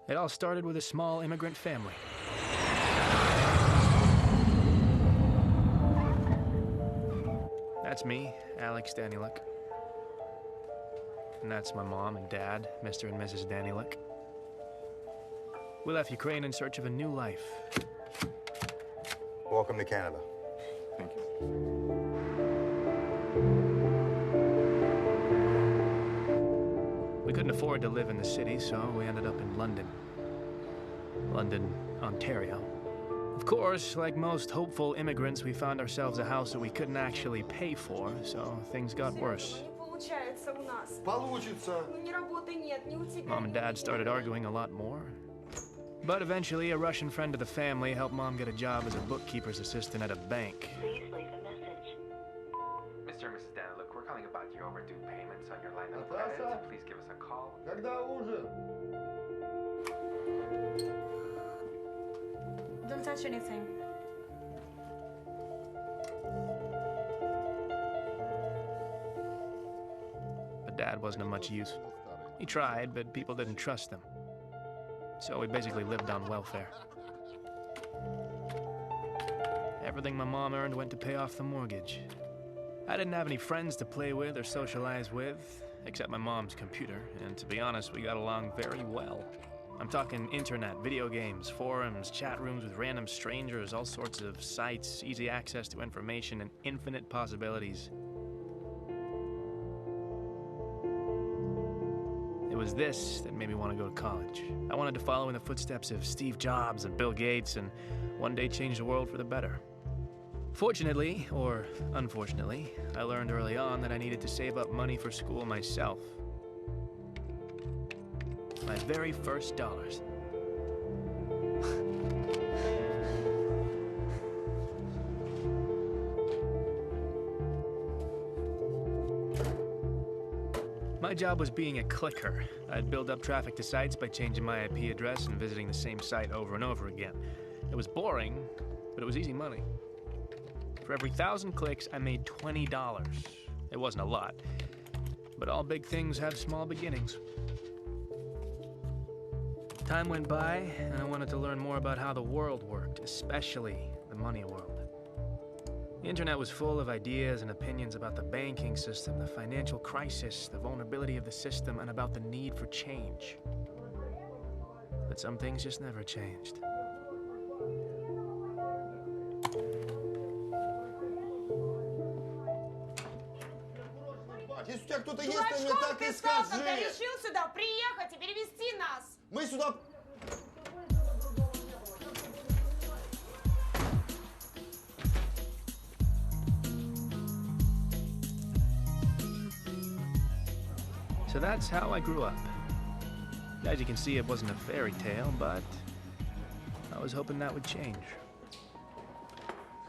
It all started with a small immigrant family. That's me, Alex Danieluk. And that's my mom and dad, Mr. and Mrs. Danieluk. We left Ukraine in search of a new life. Welcome to Canada. Thank you. We couldn't afford to live in the city, so we ended up in London, Ontario. Of course, like most hopeful immigrants, we found ourselves a house that we couldn't actually pay for, so things got worse. Mom and Dad started arguing a lot more. But eventually, a Russian friend of the family helped Mom get a job as a bookkeeper's assistant at a bank. Please leave a message. Mr. and Mrs. Danieluk, we're calling about your overdue payments on your line of credit. Please give us a call. Don't touch anything. But Dad wasn't of much use. He tried, but people didn't trust him. So we basically lived on welfare. Everything my mom earned went to pay off the mortgage. I didn't have any friends to play with or socialize with, except my mom's computer, and to be honest, we got along very well. I'm talking internet, video games, forums, chat rooms with random strangers, all sorts of sites, easy access to information, and infinite possibilities. It was this that made me want to go to college. I wanted to follow in the footsteps of Steve Jobs and Bill Gates and one day change the world for the better. Fortunately, or unfortunately, I learned early on that I needed to save up money for school myself. My very first dollars. My job was being a clicker. I'd build up traffic to sites by changing my IP address and visiting the same site over and over again. It was boring, but it was easy money. For every 1,000 clicks, I made $20. It wasn't a lot, but all big things have small beginnings. Time went by, and I wanted to learn more about how the world worked, especially the money world. The internet was full of ideas and opinions about the banking system, the financial crisis, the vulnerability of the system, and about the need for change. But some things just never changed. Если у тебя кто-то есть, ты мне так и скажи. Когда решил сюда приехать и перевести нас. Мы сюда... So that's how I grew up. As you can see, it wasn't a fairy tale, but I was hoping that would change.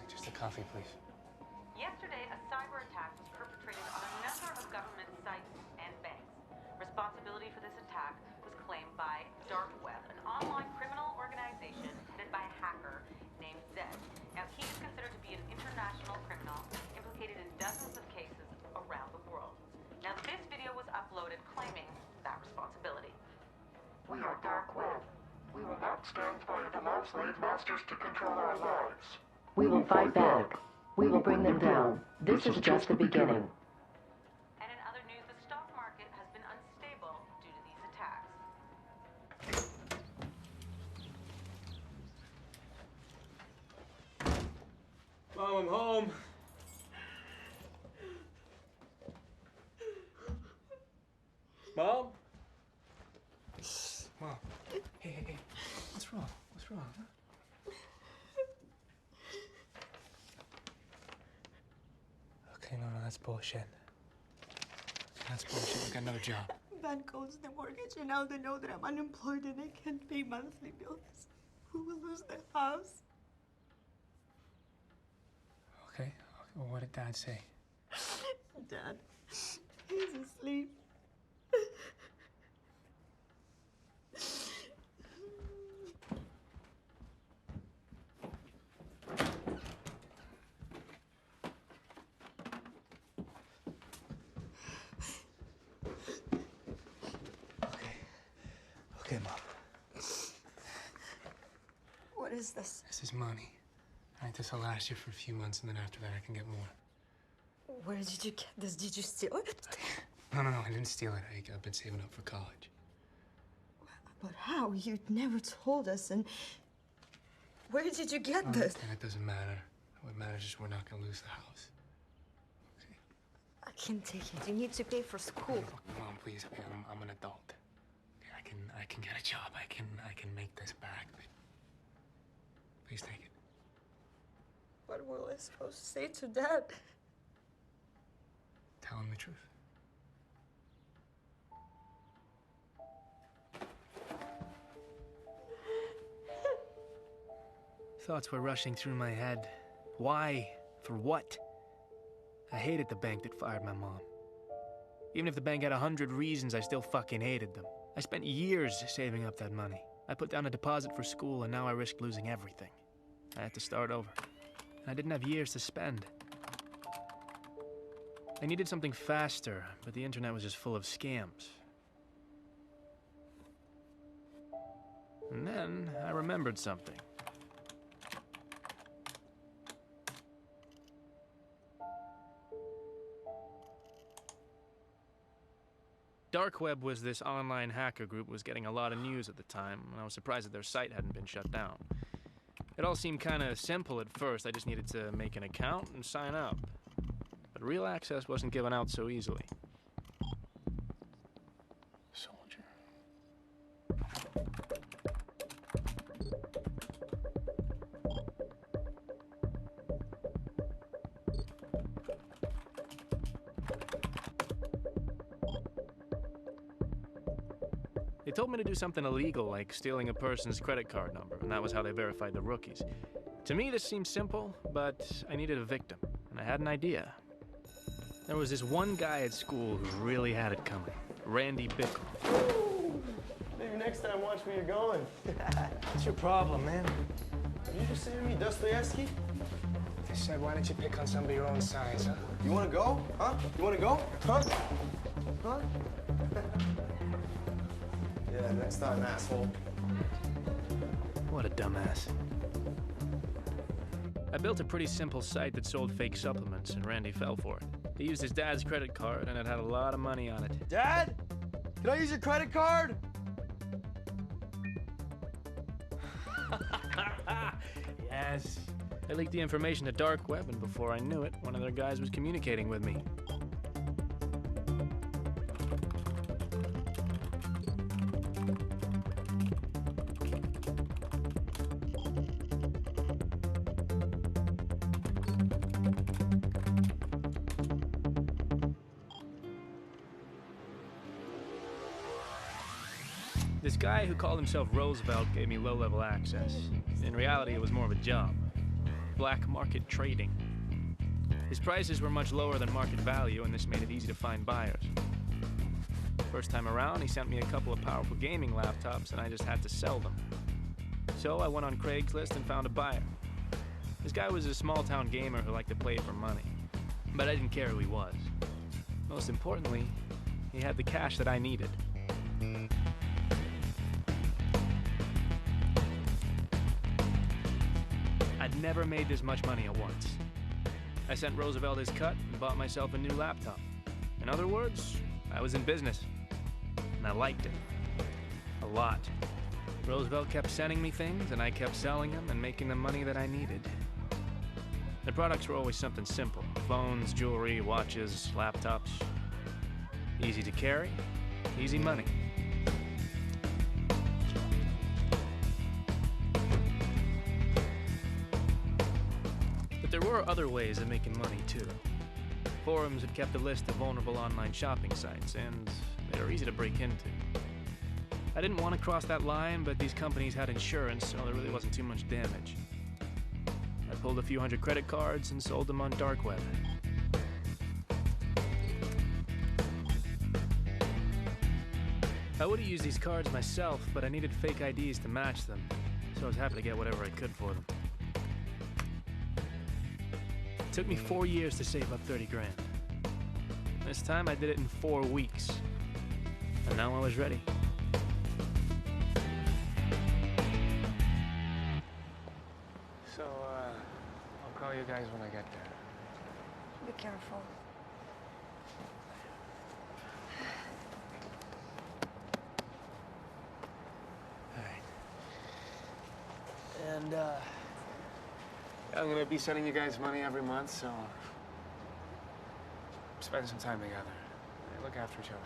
Just a coffee, please. Yesterday, a cyber attack was perpetrated on a number of government sites and banks. Responsibility for this attack was claimed by Dark Web, an online criminal organization headed by a hacker named Zed. Now, he is considered to be an international criminal implicated in dozens of cases around the world. Now, this video was uploaded claiming that responsibility. We are Dark Web. We will not stand by and allow slave masters to control our lives. We will fight back. We will bring them down. This is just the beginning. And in other news, the stock market has been unstable due to these attacks. Mom, I'm home. Mom? Mom. Hey. What's wrong? What's wrong? Huh? Okay, no, that's bullshit. That's bullshit. I got another job. Bank owes the mortgage, and now they know that I'm unemployed and I can't pay monthly bills. We will lose the house. Okay. Well, what did Dad say? Dad, he's asleep. is this? This is money. All right, this will last you for a few months, and then after that I can get more. Where did you get this? Did you steal it? No, I didn't steal it. I've been saving up for college. But how? You never told us, and where did you get this? And it doesn't matter. What matters is we're not gonna lose the house. Okay? I can't take it. You need to pay for school. Look, Mom, please. Okay, I'm an adult. Okay, I can get a job. I can make this back. But please take it. What were I supposed to say to Dad? Tell him the truth. Thoughts were rushing through my head. Why? For what? I hated the bank that fired my mom. Even if the bank had 100 reasons, I still fucking hated them. I spent years saving up that money. I put down a deposit for school, and now I risked losing everything. I had to start over. And I didn't have years to spend. I needed something faster, but the internet was just full of scams. And then I remembered something. Dark Web was this online hacker group was getting a lot of news at the time, and I was surprised that their site hadn't been shut down. It all seemed kind of simple at first. I just needed to make an account and sign up. But real access wasn't given out so easily. Soldier. They told me to do something illegal, like stealing a person's credit card number, and that was how they verified the rookies. To me, this seemed simple, but I needed a victim, and I had an idea. There was this one guy at school who really had it coming, Randy Bickle. Maybe next time watch where you're going. What's your problem, man? Did you just say to me Dostoevsky? I said, why don't you pick on somebody your own size, huh? You wanna go? Huh? You wanna go? Huh? Huh? Yeah, next time, asshole. What a dumbass. I built a pretty simple site that sold fake supplements, and Randy fell for it. He used his dad's credit card, and it had a lot of money on it. Dad? Can I use your credit card? Yes. I leaked the information to Dark Web, and before I knew it, one of their guys was communicating with me. This guy who called himself Roosevelt gave me low-level access. In reality, it was more of a job. Black market trading. His prices were much lower than market value, and this made it easy to find buyers. First time around, he sent me a couple of powerful gaming laptops, and I just had to sell them. So I went on Craigslist and found a buyer. This guy was a small-town gamer who liked to play for money. But I didn't care who he was. Most importantly, he had the cash that I needed. I'd never made this much money at once. I sent Roosevelt his cut and bought myself a new laptop. In other words, I was in business. And I liked it. A lot. Roosevelt kept sending me things, and I kept selling them and making the money that I needed. The products were always something simple. Phones, jewelry, watches, laptops. Easy to carry, easy money. There were other ways of making money, too. Forums had kept a list of vulnerable online shopping sites, and they were easy to break into. I didn't want to cross that line, but these companies had insurance, so there really wasn't too much damage. I pulled a few hundred credit cards and sold them on Dark Web. I would have used these cards myself, but I needed fake IDs to match them, so I was happy to get whatever I could for them. It took me 4 years to save up 30 grand. This time I did it in 4 weeks. And now I was ready. tell you guys when I get there. Be careful. All right. And, I'm gonna be sending you guys money every month, so spend some time together. Look after each other.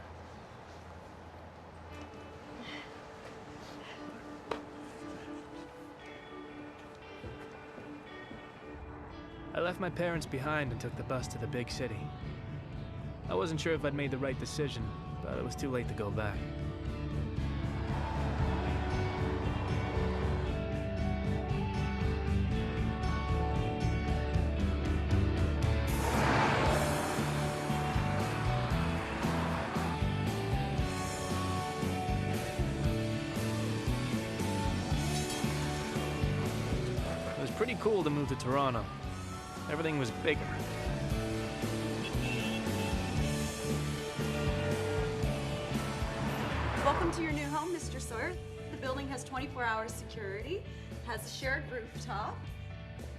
I left my parents behind and took the bus to the big city. I wasn't sure if I'd made the right decision, but it was too late to go back. It was pretty cool to move to Toronto. Everything was bigger. Welcome to your new home, Mr. Sawyer. The building has 24-hour security, has a shared rooftop.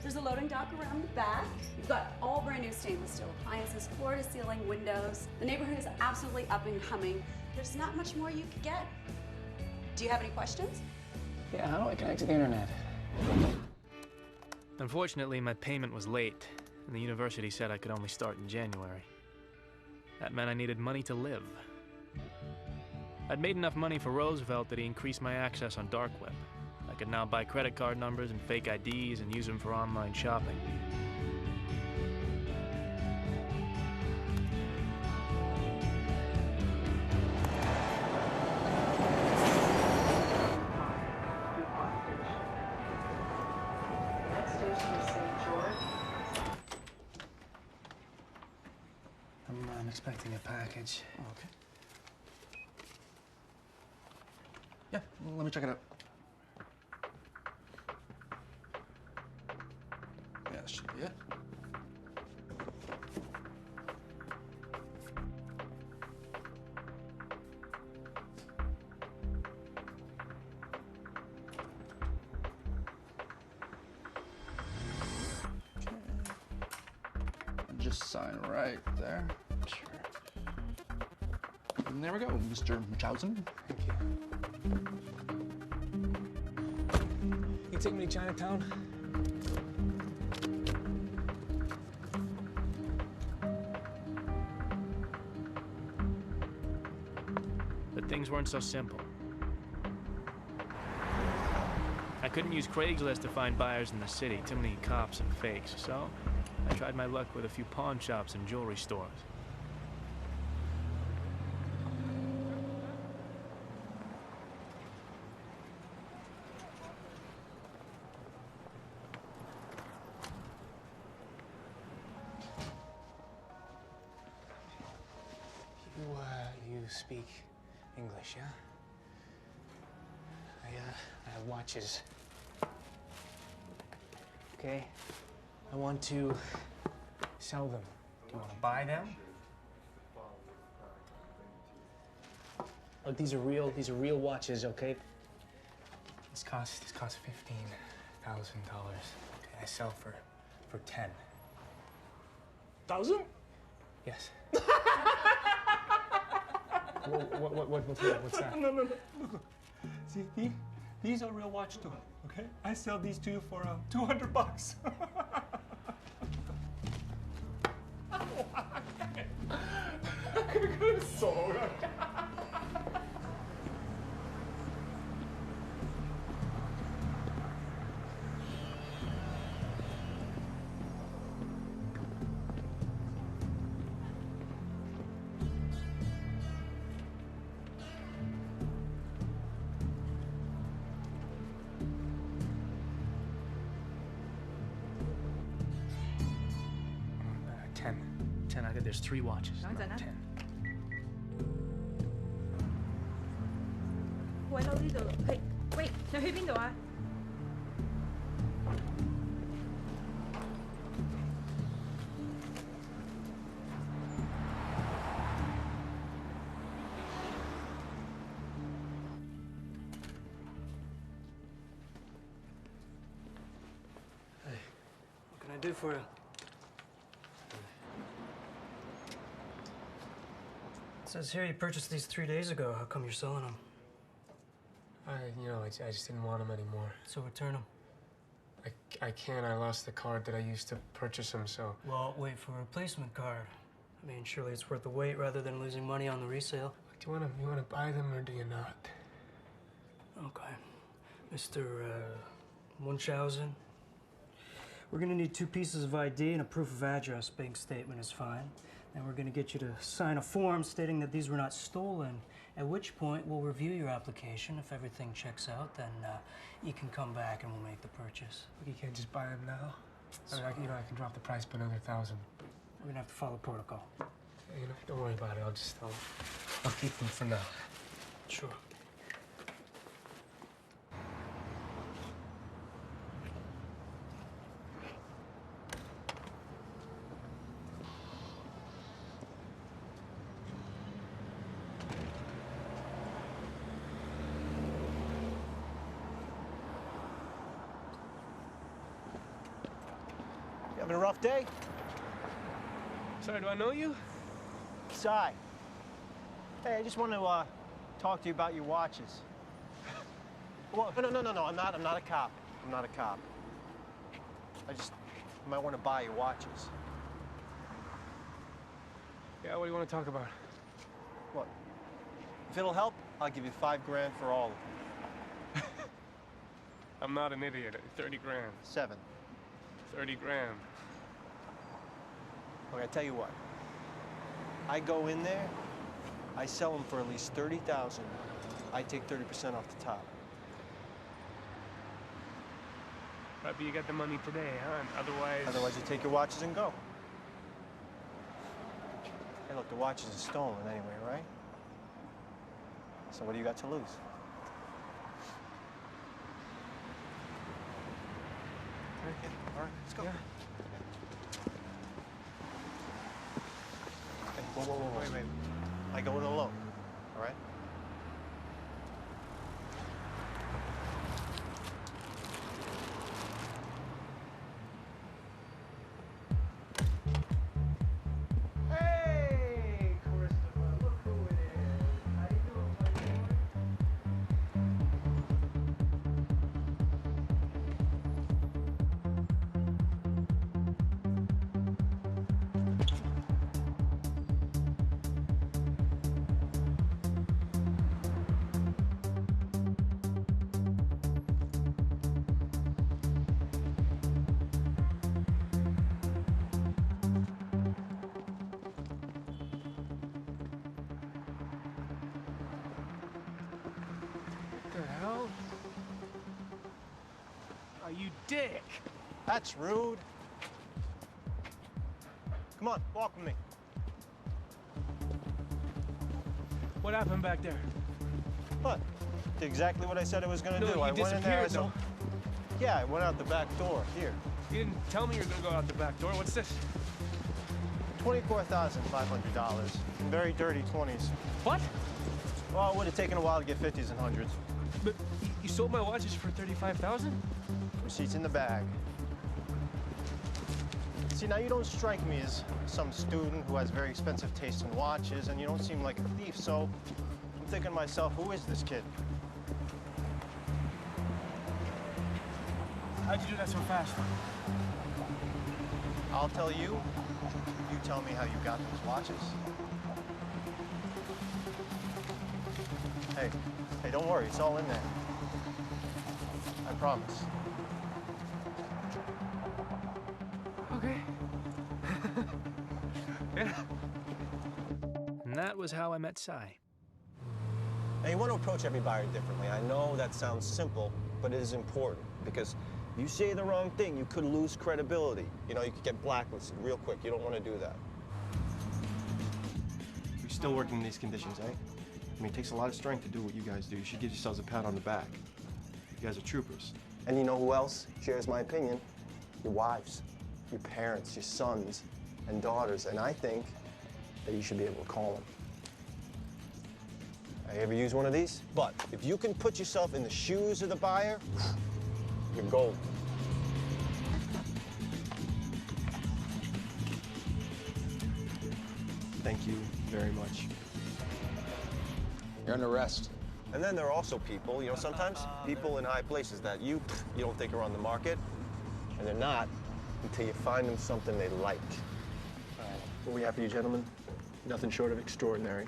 There's a loading dock around the back. You've got all brand new stainless steel appliances, floor-to-ceiling windows. The neighborhood is absolutely up and coming. There's not much more you could get. Do you have any questions? Yeah, how do I connect to the internet? Unfortunately, my payment was late, and the university said I could only start in January. That meant I needed money to live. I'd made enough money for Roosevelt that he increased my access on dark web. I could now buy credit card numbers and fake IDs and use them for online shopping. I'm expecting a package. Oh, okay. Yeah, let me check it out. Yeah, that should be it. Okay. Just sign right there. Sure. And there we go, Mr. Munchausen. Thank you. You take me to Chinatown? But things weren't so simple. I couldn't use Craigslist to find buyers in the city, too many cops and fakes, so I tried my luck with a few pawn shops and jewelry stores. You speak English, yeah? I have watches. Okay? I want to sell them. Do you want to buy them? Look, these are real watches, okay? This costs $15,000. Okay, I sell for 10. 1,000? Yes. What's that? No. See, these are real watch too, okay? I sell these to you for $200. So There's 3 watches. 等陣啦。 10. 喂，到呢度。喂，你去邊度啊？What can I I do for you? It says here you purchased these 3 days ago. How come you're selling them? I just didn't want them anymore. So return them. I can't. I lost the card that I used to purchase them, so... Well, wait for a replacement card. I mean, surely it's worth the wait rather than losing money on the resale. Do you want to buy them or do you not? Okay. Mr. Munchausen, we're gonna need 2 pieces of ID and a proof of address. Bank statement is fine. And we're gonna get you to sign a form stating that these were not stolen, at which point we'll review your application. If everything checks out, then you can come back and we'll make the purchase. You can't just buy them now? I can drop the price by another 1,000. We're gonna have to follow protocol. Don't worry about it. I'll keep them for now. Sure. You having a rough day? Sorry, do I know you? Cy. Hey, I just want to talk to you about your watches. Well, no, I'm not a cop. I'm not a cop. I might want to buy your watches. Yeah, what do you want to talk about? What? If it'll help, I'll give you $5 grand for all of them. I'm not an idiot. 30 grand. 7. 30 grand. Okay, I tell you what. I go in there, I sell them for at least 30,000. I take 30% off the top. Right, but you got the money today, huh? Otherwise... Otherwise, you take your watches and go. Hey, look, the watches are stolen anyway, right? So what do you got to lose? Okay, all right, let's go. Yeah. Okay, whoa. Wait. I go in alone, all right? Hey, Christopher, look who it is. How you doing, my boy? What the hell? Oh, you dick! That's rude. Come on, walk with me. What happened back there? What? Did exactly what I said I was gonna do. You I went in there. disappeared, though. Yeah, I went out the back door. Here. You didn't tell me you were gonna go out the back door. What's this? $24,500 in very dirty 20s. What? Well, it would have taken a while to get 50s and 100s. But you sold my watches for $35,000? Receipts in the bag. See, now you don't strike me as some student who has very expensive taste in watches, and you don't seem like a thief, so I'm thinking to myself, who is this kid? How'd you do that so fast? I'll tell you, you tell me how you got those watches. Hey, don't worry, it's all in there. I promise. Okay. Yeah. And that was how I met Cy. Now, you want to approach every buyer differently. I know that sounds simple, but it is important, because if you say the wrong thing, you could lose credibility. You know, you could get blacklisted real quick. You don't want to do that. You're still working in these conditions, eh? I mean, it takes a lot of strength to do what you guys do. You should give yourselves a pat on the back. You guys are troopers. And you know who else shares my opinion? Your wives, your parents, your sons and daughters. And I think that you should be able to call them. I ever use one of these? But if you can put yourself in the shoes of the buyer, you're gold. Thank you very much. You're under arrest. And then there are also people, you know, sometimes people in high places that you don't think are on the market, and they're not until you find them something they like. What we have for you, gentlemen? Nothing short of extraordinary.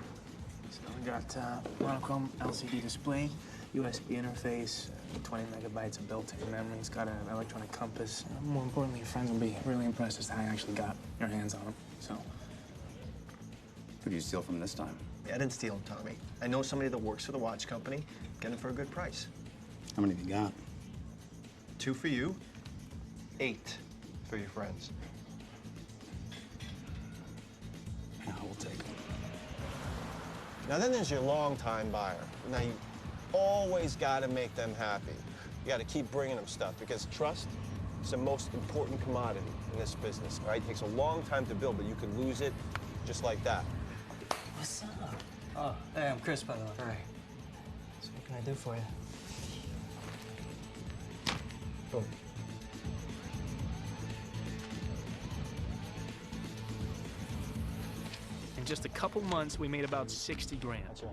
So we got monochrome LCD display, USB interface, 20 megabytes of built-in memory. It's got an electronic compass. More importantly, your friends will be really impressed as to how you actually got your hands on them. So, Who did you steal from this time? Yeah, I didn't steal them, Tommy. I know somebody that works for the watch company. Get them for a good price. How many have you got? 2 for you, 8 for your friends. Yeah, we'll take them. Now then there's your long-time buyer. Now you always gotta make them happy. You gotta keep bringing them stuff because trust is the most important commodity in this business, all right? It takes a long time to build, but you could lose it just like that. What's up? Oh, hey, I'm Chris, by the way. Hi. So what can I do for you? Boom. In just a couple months, we made about 60 grand.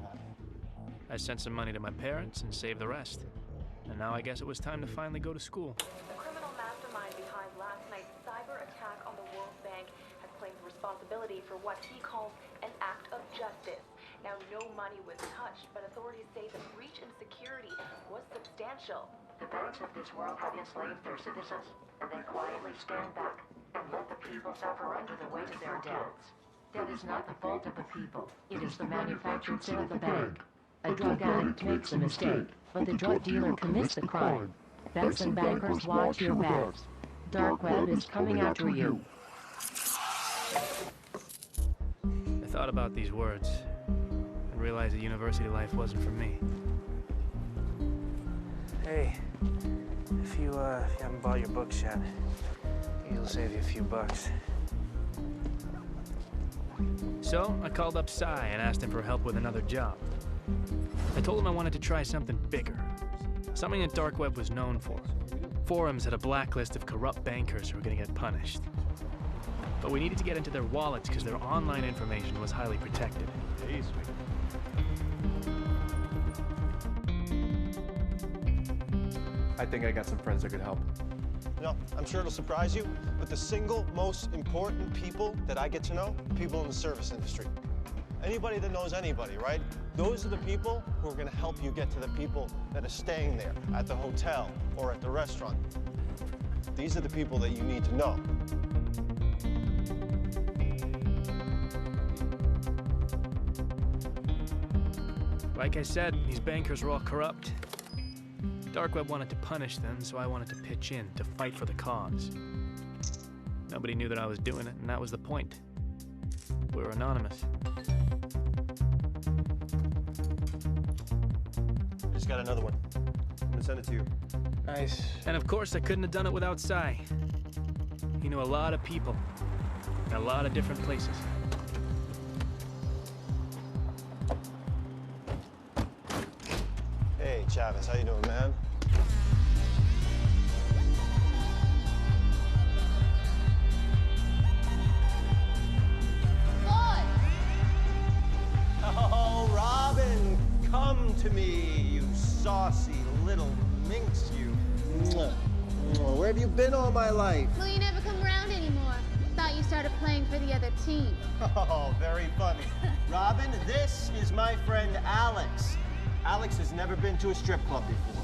I sent some money to my parents and saved the rest. And now I guess it was time to finally go to school. The criminal mastermind behind last night's cyber attack on the World Bank has claimed responsibility for what he calls an act of justice. Now, no money was touched, but authorities say the breach in security was substantial. The banks of this world have enslaved their citizens, and they quietly stand back and let the people suffer under the weight of their debts. That is not the fault of the people. It is the manufactured sin of the bank. A drug addict makes a mistake, but the drug dealer commits the crime. Banks and bankers, watch your backs. Dark web is coming after you. I thought about these words and realized that university life wasn't for me. Hey, if you haven't bought your books yet, it'll save you a few bucks. So I called up Cy and asked him for help with another job. I told him I wanted to try something bigger, something that Dark Web was known for. Forums had a blacklist of corrupt bankers who were going to get punished. But we needed to get into their wallets because their online information was highly protected. Hey, sweet. I think I got some friends that could help. You know, I'm sure it'll surprise you, but the single most important people that I get to know, people in the service industry. Anybody that knows anybody, right? Those are the people who are going to help you get to the people that are staying there at the hotel or at the restaurant. These are the people that you need to know. Like I said, these bankers were all corrupt. Dark Web wanted to punish them, so I wanted to pitch in to fight for the cause. Nobody knew that I was doing it, and that was the point. We were anonymous. I just got another one. I'm gonna send it to you. Nice. And of course, I couldn't have done it without Cy. He knew a lot of people in a lot of different places. Hey, Chavez, how you doing, man? Oh, Robin, come to me, you saucy little minx, you. Mwah. Mwah. Where have you been all my life? Well, you never come around anymore. Thought you started playing for the other team. Oh, very funny. Robin, this is my friend Alex. Alex has never been to a strip club before.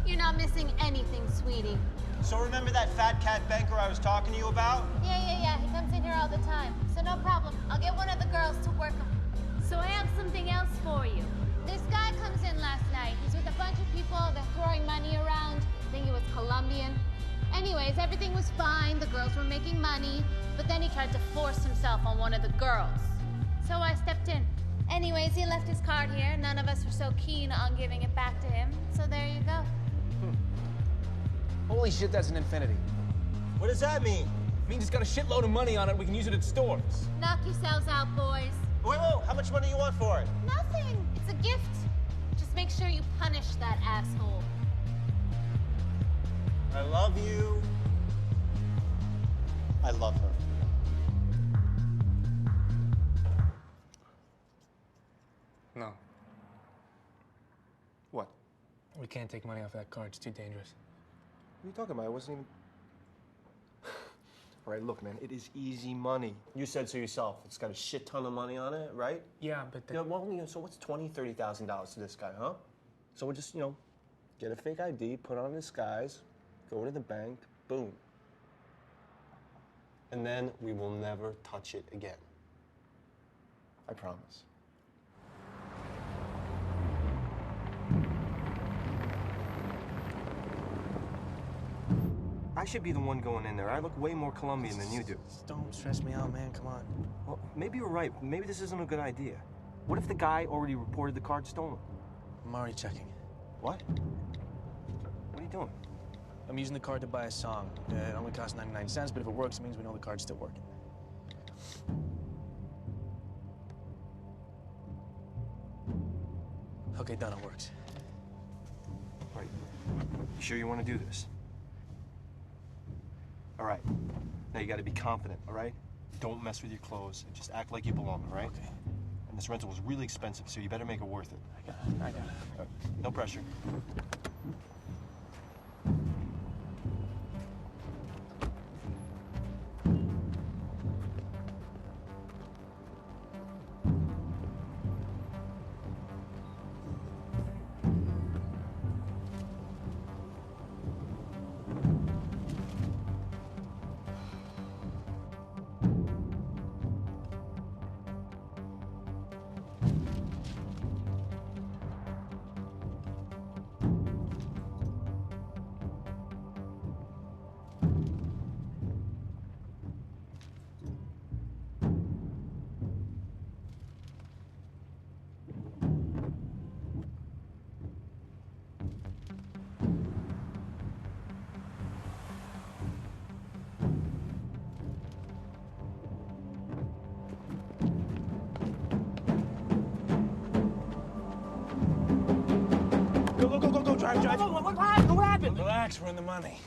You're not missing anything, sweetie. So remember that fat cat banker I was talking to you about? Yeah. He comes in here all the time. So no problem. I'll get one of the girls to work him. So I have something else for you. This guy comes in last night. He's with a bunch of people. They're throwing money around. I think he was Colombian. Anyways, everything was fine. The girls were making money. But then he tried to force himself on one of the girls. So I stepped in. Anyways, he left his card here. None of us were so keen on giving it back to him. So there you go. Holy shit, that's an infinity. What does that mean? It means it's got a shitload of money on it. We can use it at stores. Knock yourselves out, boys. Wait, how much money you want for it? Nothing. It's a gift. Just make sure you punish that asshole. I love you. I love her. No. What? We can't take money off that card. It's too dangerous. What are you talking about? I wasn't even... All right, look, man, it is easy money. You said so yourself. It's got a shit ton of money on it, right? Yeah, but Yeah, well, so what's $20,000, $30,000 to this guy, huh? So we'll just, get a fake ID, put on a disguise, go to the bank, boom. And then we will never touch it again. I promise. I should be the one going in there. I look way more Colombian than you do. Don't stress me out, man. Come on. Well, maybe you're right. Maybe this isn't a good idea. What if the guy already reported the card stolen? I'm already checking. What? What are you doing? I'm using the card to buy a song. It only costs 99 cents, but if it works, it means we know the card's still working. Okay, done. It works. Right. You sure you want to do this? All right. Now you got to be confident, all right? Don't mess with your clothes and just act like you belong, all right? Okay. And this rental was really expensive, so you better make it worth it. I got it. No pressure. Go, drive. What happened? Relax, we're in the money.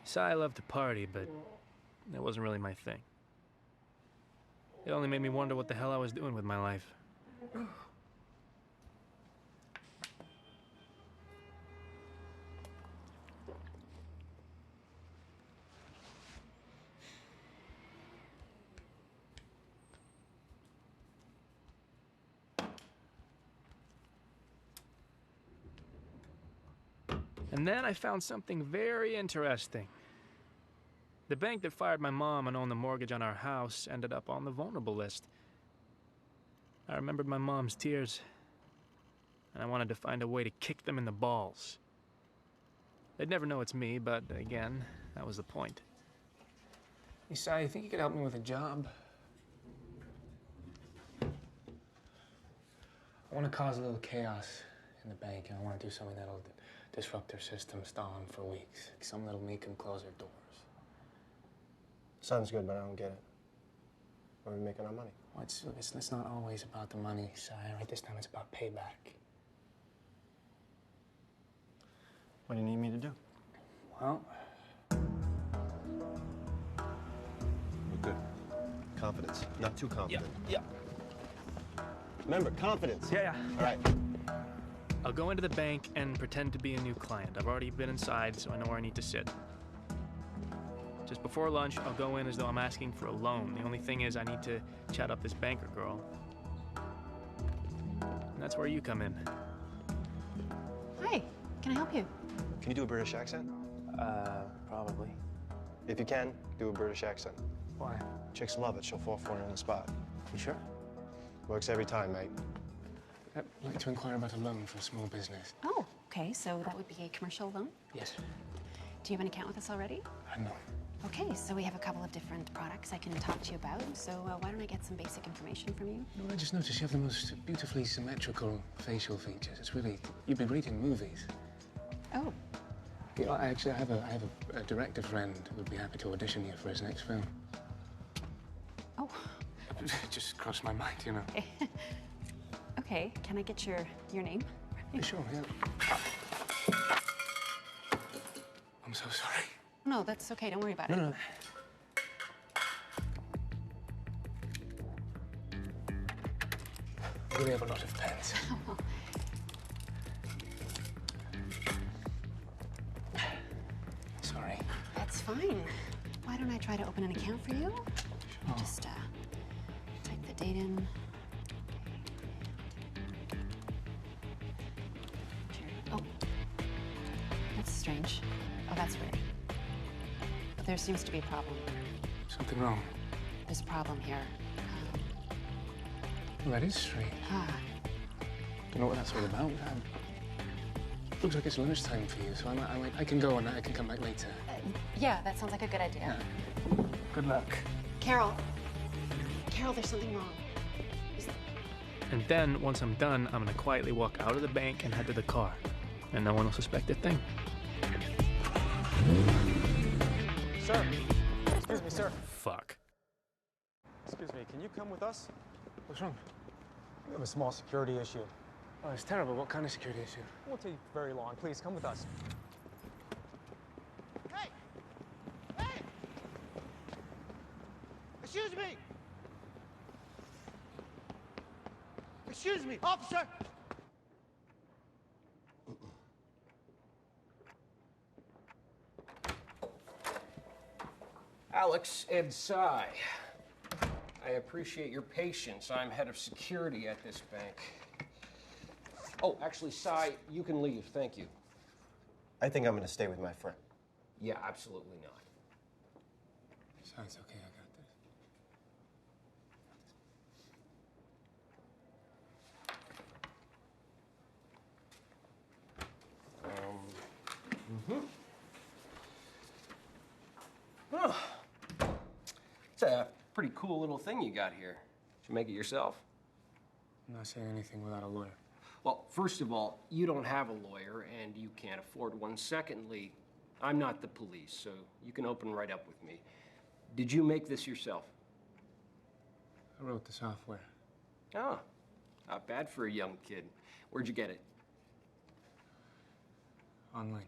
So I love to party, but that wasn't really my thing. It only made me wonder what the hell I was doing with my life. And then I found something very interesting. The bank that fired my mom and owned the mortgage on our house ended up on the vulnerable list. I remembered my mom's tears, and I wanted to find a way to kick them in the balls. They'd never know it's me, but again, that was the point. Isai, you think you could help me with a job? I want to cause a little chaos in the bank, and I want to do something that'll disrupt their system, stall them for weeks. Something that'll make them close their doors. Sounds good, but I don't get it. Where are we making our money? Well, it's not always about the money, Isai. Right? This time it's about payback. What do you need me to do? Well... We're good. Confidence. Not too confident. Yeah. Remember, confidence. Yeah. All right. I'll go into the bank and pretend to be a new client. I've already been inside, so I know where I need to sit. Just before lunch, I'll go in as though I'm asking for a loan. The only thing is I need to chat up this banker girl. And That's where you come in. Hi, can I help you? Can you do a British accent? Probably. If you can, do a British accent. Why? Chicks love it. She'll fall for it on the spot. You sure? Works every time, mate. I'd like to inquire about a loan for a small business. Oh, okay, so that would be a commercial loan? Yes. Do you have an account with us already? No. Okay, so we have a couple of different products I can talk to you about. So why don't I get some basic information from you? No, I just noticed you have the most beautifully symmetrical facial features. It's really, you'd be great in movies. Oh. You know, I have a director friend who would be happy to audition you for his next film. Oh. It just crossed my mind, you know. Okay, can I get your name? Sure, yeah. I'm so sorry. No, that's okay. Don't worry about it. No. We have a lot of pens. Sorry. That's fine. Why don't I try to open an account for you? Sure. Just type the date in. Oh, that's strange. Oh, that's weird. There seems to be a problem. Something wrong. There's a problem here. Well, that is strange. Don't know what that's all about. Looks like it's lunchtime for you, so I can go and I can come back later. Yeah, that sounds like a good idea. Yeah. Good luck. Carol, there's something wrong. And then, once I'm done, I'm gonna quietly walk out of the bank and head to the car. And no one will suspect a thing. Sir. Excuse me, sir. Fuck. Excuse me, can you come with us? What's wrong? We have a small security issue. Oh, it's terrible. What kind of security issue? It won't take very long. Please, come with us. Hey! Hey! Excuse me! Excuse me, officer! Alex Ed Sy. I appreciate your patience. I'm head of security at this bank. Oh, actually, Sy, you can leave. Thank you. I think I'm going to stay with my friend. Yeah, absolutely not. Sy, it's okay. I got this. Oh. It's a pretty cool little thing you got here. Did you make it yourself? I'm not saying anything without a lawyer. Well, first of all, you don't have a lawyer, and you can't afford one. Secondly, I'm not the police, so you can open right up with me. Did you make this yourself? I wrote the software. Oh, not bad for a young kid. Where'd you get it? Online.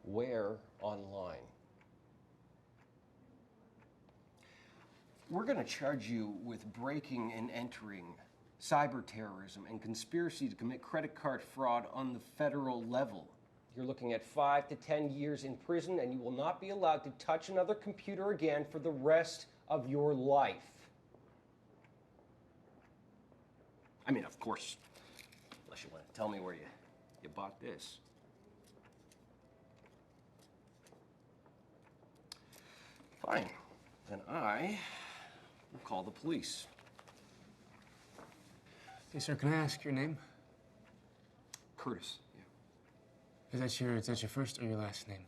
Where online? We're going to charge you with breaking and entering, cyber terrorism, and conspiracy to commit credit card fraud on the federal level. You're looking at 5 to 10 years in prison, and you will not be allowed to touch another computer again for the rest of your life. I mean, of course, unless you want to tell me where you bought this. Fine. Then I will call the police. Hey, sir, can I ask your name? Curtis, yeah. Is that your first or your last name?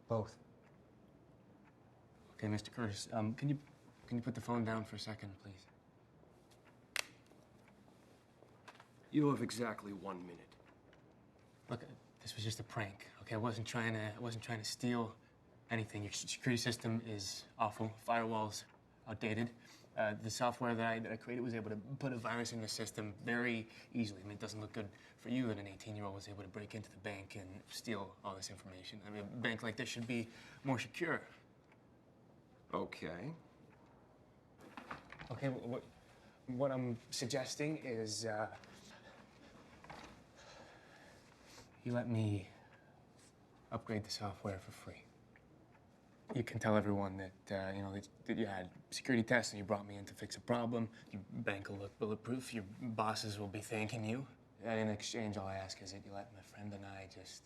Both. Okay, Mr. Curtis, can you put the phone down for a second, please? You have exactly 1 minute. Look, this was just a prank, okay? I wasn't trying to steal anything. Your security system is awful. Firewall's outdated. The software that I created was able to put a virus in the system very easily. I mean, it doesn't look good for you that an 18-year-old was able to break into the bank and steal all this information. I mean, a bank like this should be more secure. Okay. Okay, what I'm suggesting is you let me upgrade the software for free. You can tell everyone that, you know, that you had security tests and you brought me in to fix a problem. Your bank will look bulletproof. Your bosses will be thanking you. And in exchange, all I ask is that you let my friend and I just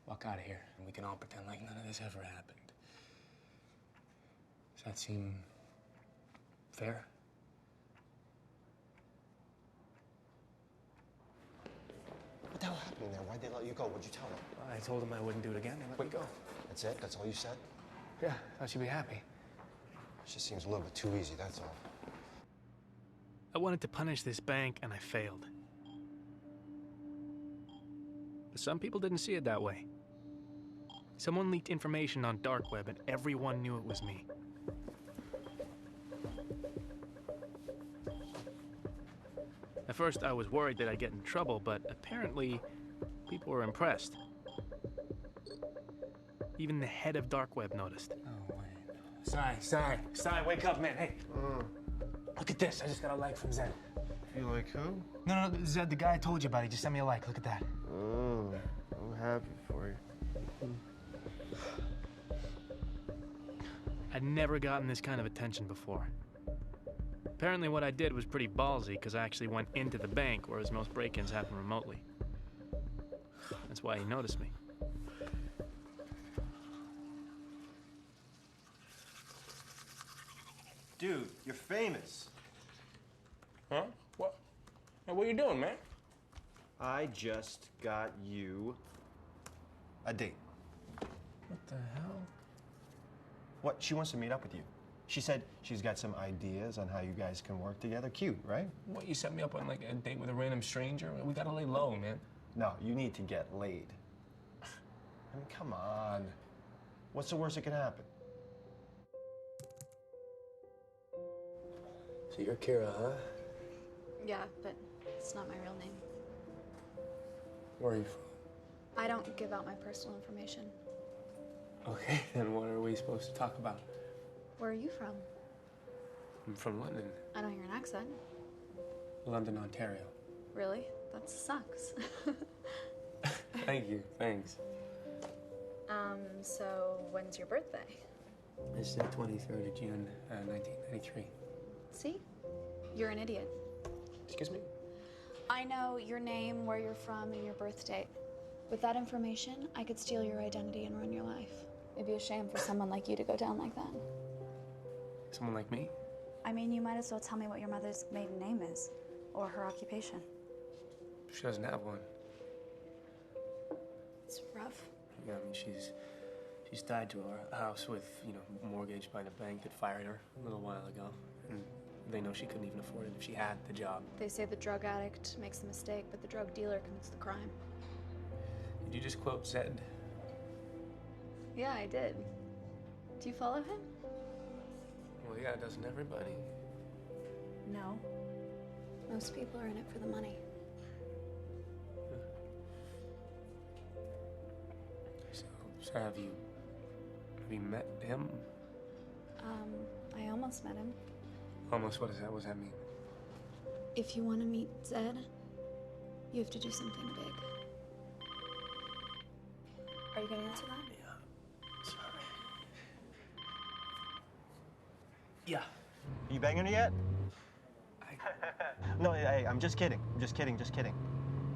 walk out of here, and we can all pretend like none of this ever happened. Does that seem fair? What the hell happened there? Why'd they let you go? What'd you tell them? I told them I wouldn't do it again. They let me go. That's it? That's all you said? Yeah, thought you'd be happy. It just seems a little bit too easy, that's all. I wanted to punish this bank, and I failed. But some people didn't see it that way. Someone leaked information on dark web, and everyone knew it was me. At first, I was worried that I'd get in trouble, but apparently, people were impressed. Even the head of dark web noticed. Oh, wait. Sai, wake up, man. Hey. Look at this. I just got a like from Zed. You like who? No, Zed, the guy I told you about. He just sent me a like. Look at that. Oh, I'm happy for you. I'd never gotten this kind of attention before. Apparently what I did was pretty ballsy, because I actually went into the bank, whereas most break-ins happen remotely. That's why he noticed me. Dude, you're famous. Huh? What? Hey, what are you doing, man? I just got you a date. What the hell? What? She wants to meet up with you. She said she's got some ideas on how you guys can work together. Cute, right? What, you set me up on like a date with a random stranger? We gotta lay low, man. No, you need to get laid. I mean, come on. What's the worst that can happen? So you're Kira, huh? Yeah, but it's not my real name. Where are you from? I don't give out my personal information. Okay, then what are we supposed to talk about? Where are you from? I'm from London. I don't hear an accent. London, Ontario. Really? That sucks. Thank you, thanks. So when's your birthday? It's the 23rd of June, 1993. See? You're an idiot. Excuse me? I know your name, where you're from, and your birth date. With that information, I could steal your identity and run your life. It'd be a shame for someone like you to go down like that. Someone like me? I mean, you might as well tell me what your mother's maiden name is, or her occupation. She doesn't have one. It's rough. Yeah, I mean, she's tied to her house with, you know, mortgaged by the bank that fired her a little while ago. And they know she couldn't even afford it if she had the job. They say the drug addict makes the mistake, but the drug dealer commits the crime. Did you just quote Zed? Yeah, I did. Do you follow him? Well, yeah, doesn't everybody? No. Most people are in it for the money. So have you met him? I almost met him. Almost, what is that? What does that mean? If you want to meet Zed, you have to do something big. Are you gonna answer that? Yeah. Sorry. Yeah. Are you banging her yet? No, hey, I'm just kidding. I'm just kidding.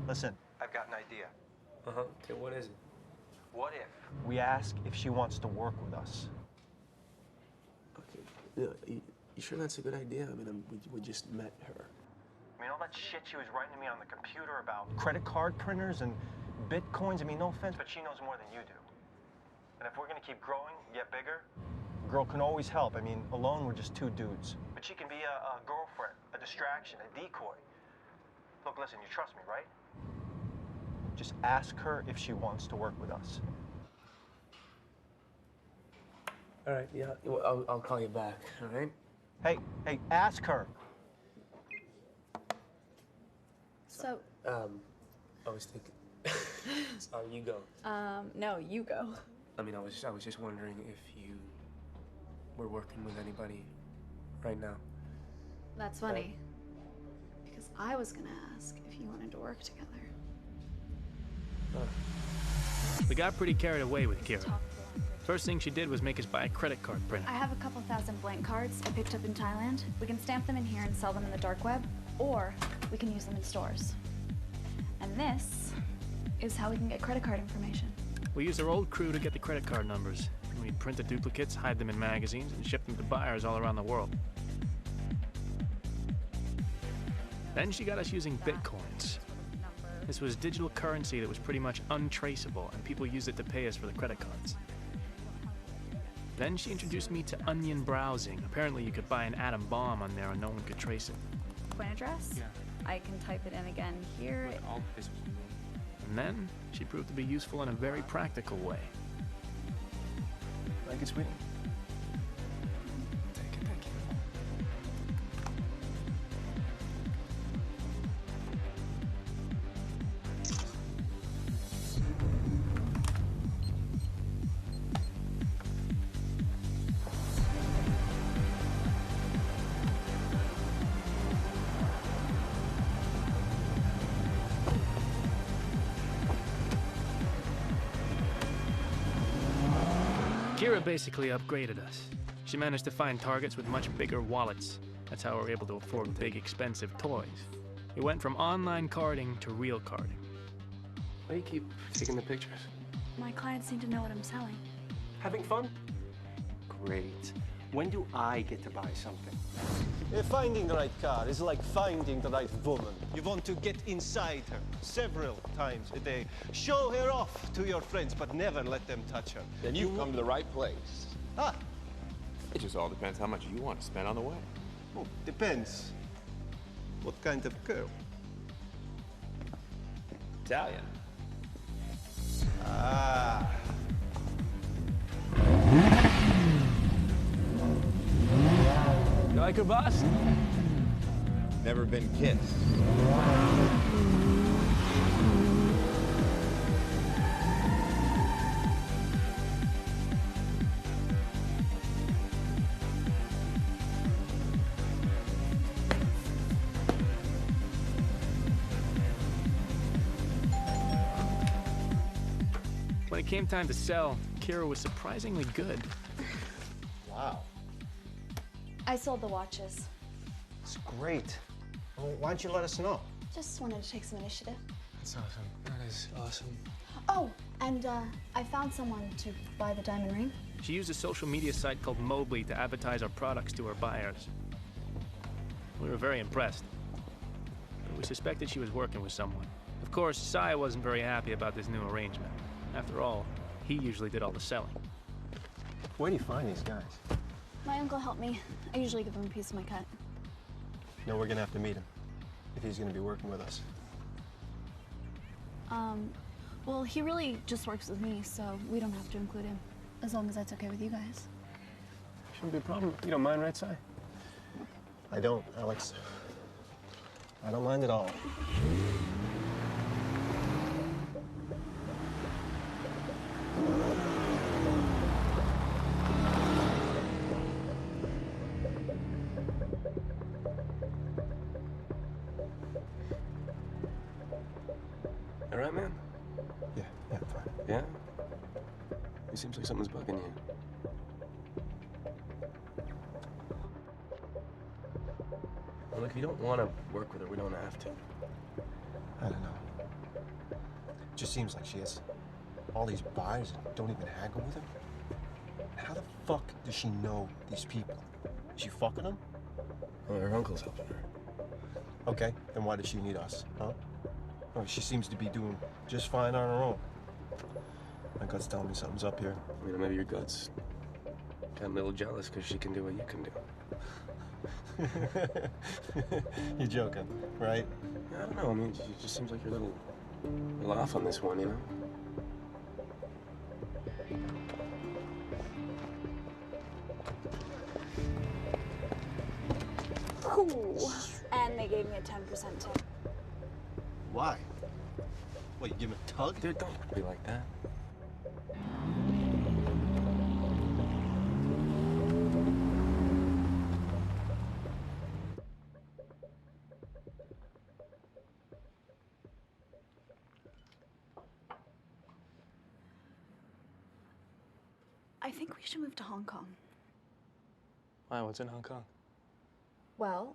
Listen, I've got an idea. Uh-huh. Okay, what is it? What if we ask if she wants to work with us? Okay. Yeah, you sure that's a good idea? I mean, we just met her. I mean, all that shit she was writing to me on the computer about credit card printers and bitcoins, I mean, no offense, but she knows more than you do. And if we're gonna keep growing, get bigger, a girl can always help. I mean, alone we're just two dudes. But she can be a girlfriend, a distraction, a decoy. Look, listen, you trust me, right? Just ask her if she wants to work with us. All right, yeah, well, I'll call you back, all right? Hey, ask her. So, I was thinking, sorry, you go. no, you go. I mean, I was just wondering if you were working with anybody right now. That's funny. Because I was gonna ask if you wanted to work together. We got pretty carried away with Kira. Talk for First thing she did was make us buy a credit card printer. I have a couple thousand blank cards I picked up in Thailand. We can stamp them in here and sell them in the dark web, or we can use them in stores. And this is how we can get credit card information. We used our old crew to get the credit card numbers. We'd print the duplicates, hide them in magazines, and ship them to buyers all around the world. Then she got us using bitcoins. This was digital currency that was pretty much untraceable, and people used it to pay us for the credit cards. Then she introduced me to onion browsing. Apparently you could buy an atom bomb on there and no one could trace it. Coin address? Yeah. I can type it in again here. And then she proved to be useful in a very practical way. Thank you, sweetie. Thank you. Kira basically upgraded us. She managed to find targets with much bigger wallets. That's how we were able to afford big, expensive toys. We went from online carding to real carding. Why do you keep taking the pictures? My clients need to know what I'm selling. Having fun? Great. When do I get to buy something? Finding the right car is like finding the right woman. You want to get inside her several times a day. Show her off to your friends, but never let them touch her. Then you've come to the right place. Ah, It just all depends how much you want to spend on the way. well, depends. What kind of girl? Italian. Ah. You like her, boss? Never been kissed. When it came time to sell, Kira was surprisingly good. Wow. I sold the watches. It's great. Well, why don't you let us know? Just wanted to take some initiative. That's awesome. That is awesome. Oh, and I found someone to buy the diamond ring. She used a social media site called Mobley to advertise our products to her buyers. We were very impressed. But we suspected she was working with someone. Of course, Sai wasn't very happy about this new arrangement. After all, he usually did all the selling. Where do you find these guys? My uncle helped me. I usually give him a piece of my cut. No, we're gonna have to meet him if he's gonna be working with us. Well, he really just works with me, so we don't have to include him. As long as that's okay with you guys. Shouldn't be a problem. You don't mind, right, Sai? I don't, Alex. I don't mind at all. All right, man? Yeah, fine. Yeah? It seems like something's bugging you. Well, look, if you don't want to work with her, we don't have to. I don't know. It just seems like she has all these buyers and don't even haggle with her. How the fuck does she know these people? Is she fucking them? Well, her uncle's helping her. Okay, then why does she need us, huh? Oh, she seems to be doing just fine on her own. My gut's telling me something's up here. I mean, maybe your gut's kind of a little jealous because she can do what you can do. You're joking, right? I don't know. I mean, it just seems like you're a little off on this one, you know? Ooh. And they gave me a 10% tip. Why? What, you give him a tug? Dude, don't be like that. think we should move to Hong Kong. Why? What's in Hong Kong? Well,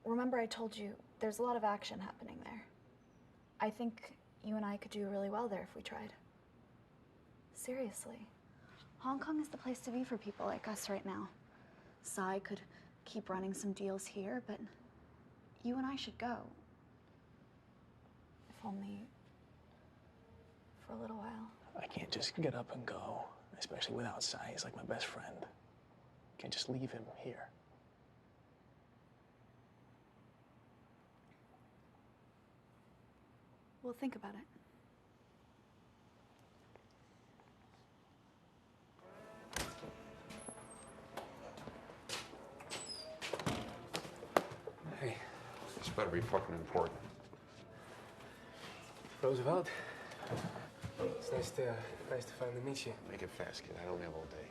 remember I told you there's a lot of action happening there. I think you and I could do really well there if we tried. Seriously. Hong Kong is the place to be for people like us right now. Sai could keep running some deals here, but you and I should go. If only for a little while. I can't just get up and go, especially without Sai. He's like my best friend. Can't just leave him here. We'll think about it. Hey. This better be fucking important. Roosevelt. It's nice to finally meet you. Make it fast, kid. I don't have all day.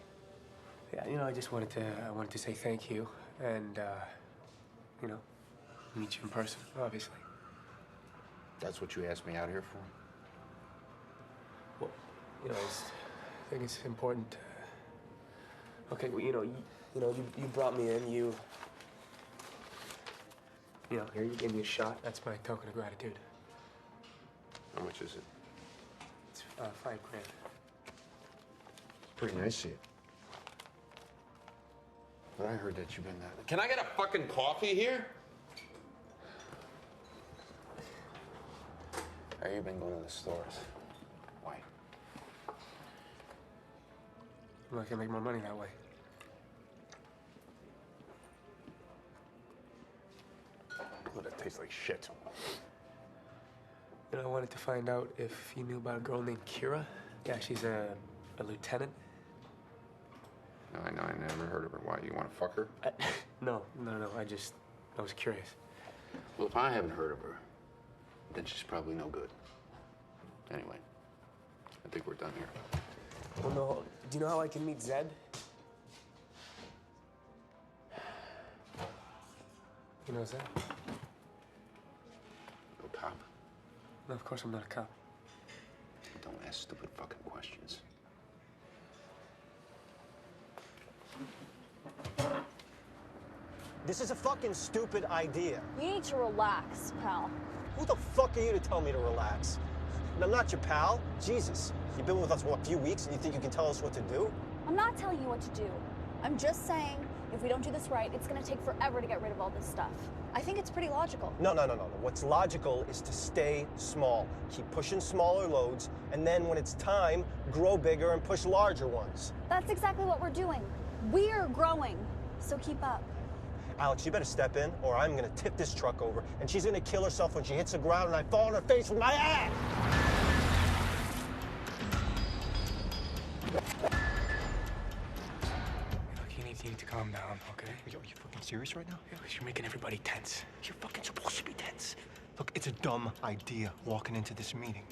Yeah, you know, I just wanted to say thank you and you know, meet you in person, obviously. That's what you asked me out here for? Well, you know, I think it's important. Okay, well, you brought me in. You know, here you gave me a shot. That's my token of gratitude. How much is it? It's $5 grand. Pretty nice of you. But I heard that you've been Can I get a fucking coffee here? Have you been going to the stores? Why? Well, I can make more money that way. Well, that tastes like shit. You know, I wanted to find out if you knew about a girl named Kira. Yeah, she's a lieutenant. No, I never heard of her. Why, you want to fuck her? No. I was curious. Well, if I haven't heard of her, then she's probably no good. Anyway, I think we're done here. Well, no. Do you know how I can meet Zed? You know Zed? No cop. No, of course I'm not a cop. Don't ask stupid fucking questions. This is a fucking stupid idea. You need to relax, pal. Who the fuck are you to tell me to relax? And I'm not your pal. Jesus. You've been with us, what, a few weeks, and you think you can tell us what to do? I'm not telling you what to do. I'm just saying, if we don't do this right, it's gonna take forever to get rid of all this stuff. I think it's pretty logical. No. What's logical is to stay small. Keep pushing smaller loads, and then when it's time, grow bigger and push larger ones. That's exactly what we're doing. We're growing, so keep up. Alex, you better step in, or I'm gonna tip this truck over, and she's gonna kill herself when she hits the ground and I fall on her face with my ass! Look, you need to calm down, okay? Are you fucking serious right now? Yeah, 'cause you're making everybody tense. You're fucking supposed to be tense. Look, it's a dumb idea walking into this meeting.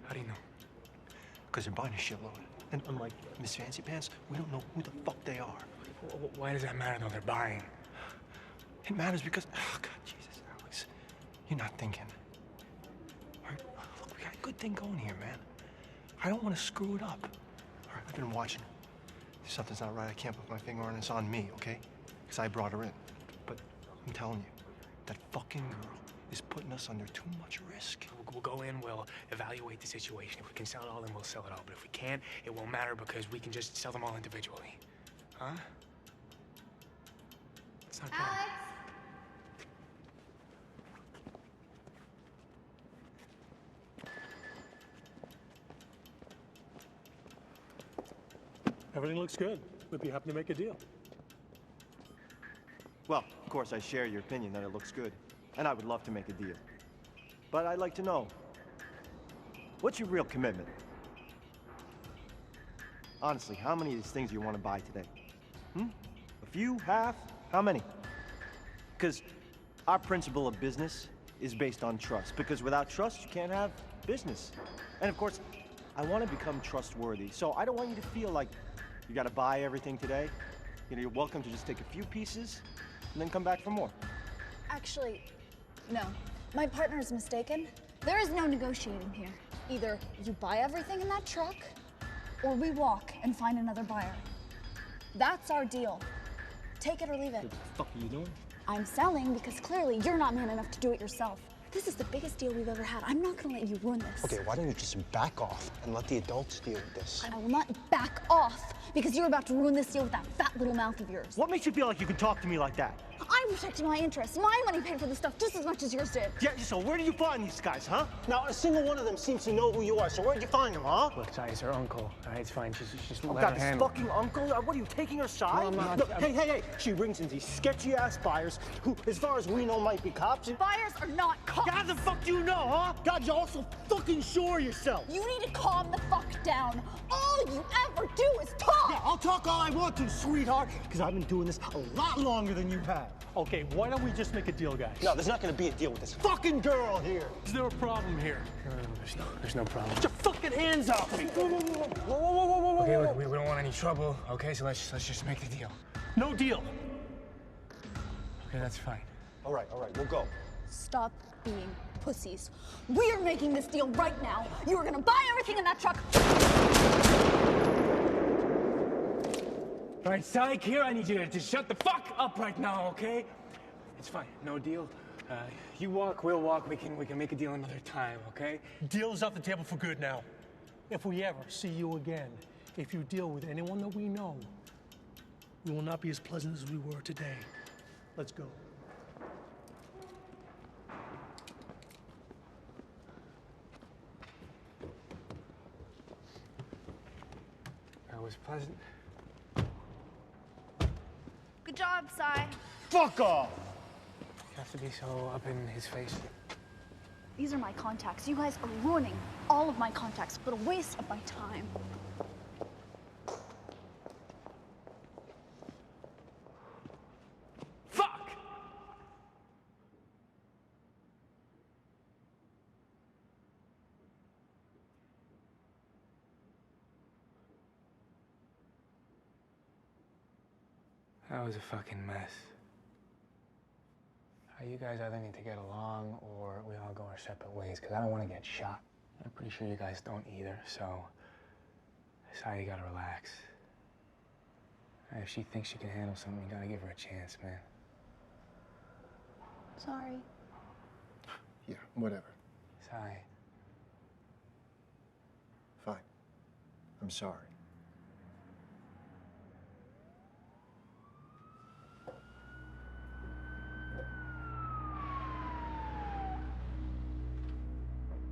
How do you know? Because they're buying a shitload. And unlike Miss Fancy Pants, we don't know who the fuck they are. Why does that matter, though? They're buying. It matters because, oh, God, Jesus, Alex, you're not thinking. All right, look, we got a good thing going here, man. I don't want to screw it up. All right, I've been watching. If something's not right, I can't put my finger on it. It's on me, okay? Because I brought her in. But I'm telling you, that fucking girl is putting us under too much risk. We'll go in, we'll evaluate the situation. If we can sell it all, then we'll sell it all. But if we can't, it won't matter because we can just sell them all individually. Huh? It's not bad. Everything looks good. We'd be happy to make a deal. Well, of course, I share your opinion that it looks good, and I would love to make a deal. But I'd like to know, what's your real commitment? Honestly, how many of these things do you want to buy today? A few? Half? How many? Because our principle of business is based on trust. Because without trust, you can't have business. And of course, I want to become trustworthy. So I don't want you to feel like you got to buy everything today. You know, you're welcome to just take a few pieces and then come back for more. Actually, no. My partner is mistaken. There is no negotiating here. Either you buy everything in that truck, or we walk and find another buyer. That's our deal. Take it or leave it. What the fuck are you doing? I'm selling because clearly you're not man enough to do it yourself. This is the biggest deal we've ever had. I'm not gonna let you ruin this. Okay, why don't you just back off and let the adults deal with this? I will not back off because you're about to ruin this deal with that fat little mouth of yours. What makes you feel like you can talk to me like that? I'm protecting my interests. My money paid for this stuff just as much as yours did. Yeah, so where do you find these guys, huh? Now, a single one of them seems to know who you are, so where'd you find them, huh? Look, sorry, it's her uncle. All right, it's fine. Just Oh, let God, her this handle it. fucking uncle? What are you, taking her side? No, I'm not. Look, hey. She brings in these sketchy-ass buyers who, as far as we know, might be cops. Buyers are not cops. How the fuck do you know, huh? God, you're also fucking sure of yourself. You need to calm the fuck down. All you ever do is talk. Yeah, I'll talk all I want to, sweetheart, because I've been doing this a lot longer than you have. Okay, why don't we just make a deal, guys? No, there's not gonna be a deal with this fucking girl here. Is there a problem here? No, there's no problem. Get your fucking hands off me. Whoa. Okay, look, we don't want any trouble, okay? So let's just make the deal. No deal. Okay, that's fine. All right, we'll go. Stop being pussies. We are making this deal right now. You are gonna buy everything in that truck. All right, Psych, here, I need you to just shut the fuck up right now, okay? It's fine, no deal. You walk, we'll walk. We can make a deal another time, okay? Deal is off the table for good now. If we ever see you again, if you deal with anyone that we know, we will not be as pleasant as we were today. Let's go. That was pleasant. Good job, Cy. Fuck off! You have to be so up in his face. These are my contacts. You guys are ruining all of my contacts. What a waste of my time. Fuck! That was a fucking mess. You guys either need to get along or we all go our separate ways, because I don't want to get shot. I'm pretty sure you guys don't either, so Sai, you gotta relax. If she thinks she can handle something, you gotta give her a chance, man. Sorry. Yeah, whatever. Sai. Fine. I'm sorry.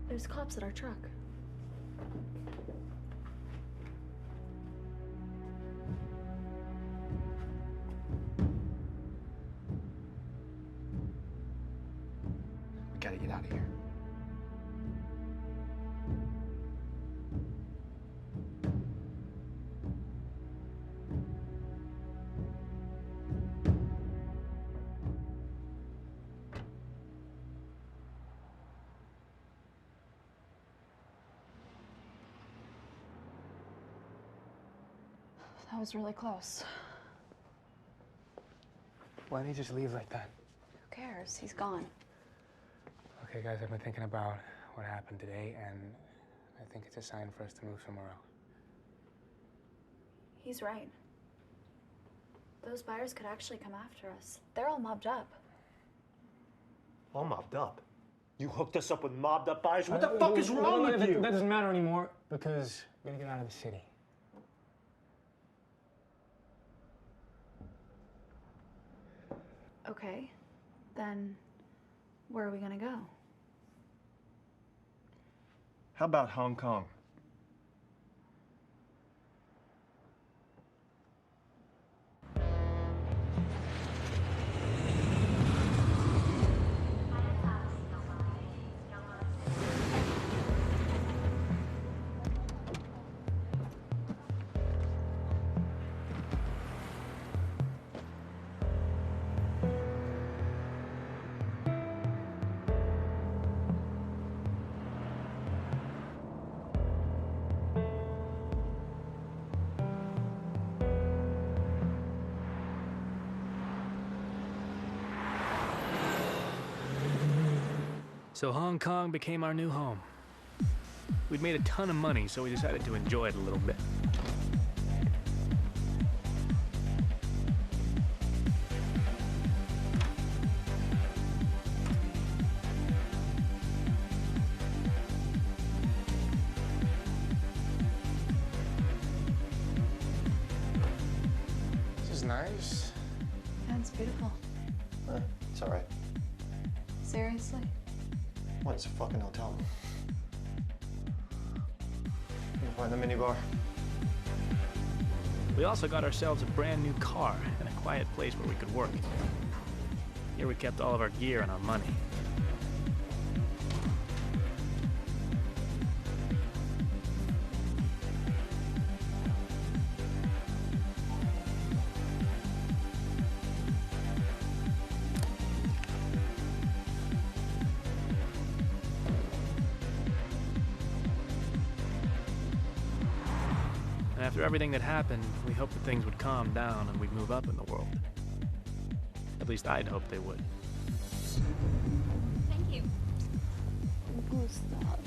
There's cops at our truck. We gotta get out of here. That was really close. Why did he just leave like that? Who cares? He's gone. Okay, guys, I've been thinking about what happened today, and I think it's a sign for us to move somewhere else. He's right. Those buyers could actually come after us. They're all mobbed up. All mobbed up? You hooked us up with mobbed up buyers? What the fuck is No, wrong with you? That doesn't matter anymore, because we're gonna get out of the city. Okay, then where are we gonna go? How about Hong Kong? So Hong Kong became our new home. We'd made a ton of money, so we decided to enjoy it a little bit. nice. Yeah, it's beautiful. It's all right. Seriously? What, it's a fucking hotel. You can find the minibar. We also got ourselves a brand new car and a quiet place where we could work. Here we kept all of our gear and our money. And after everything that happened, we hoped that things would calm down and we'd move up in the world. At least I'd hoped they would. Thank you. Gustav.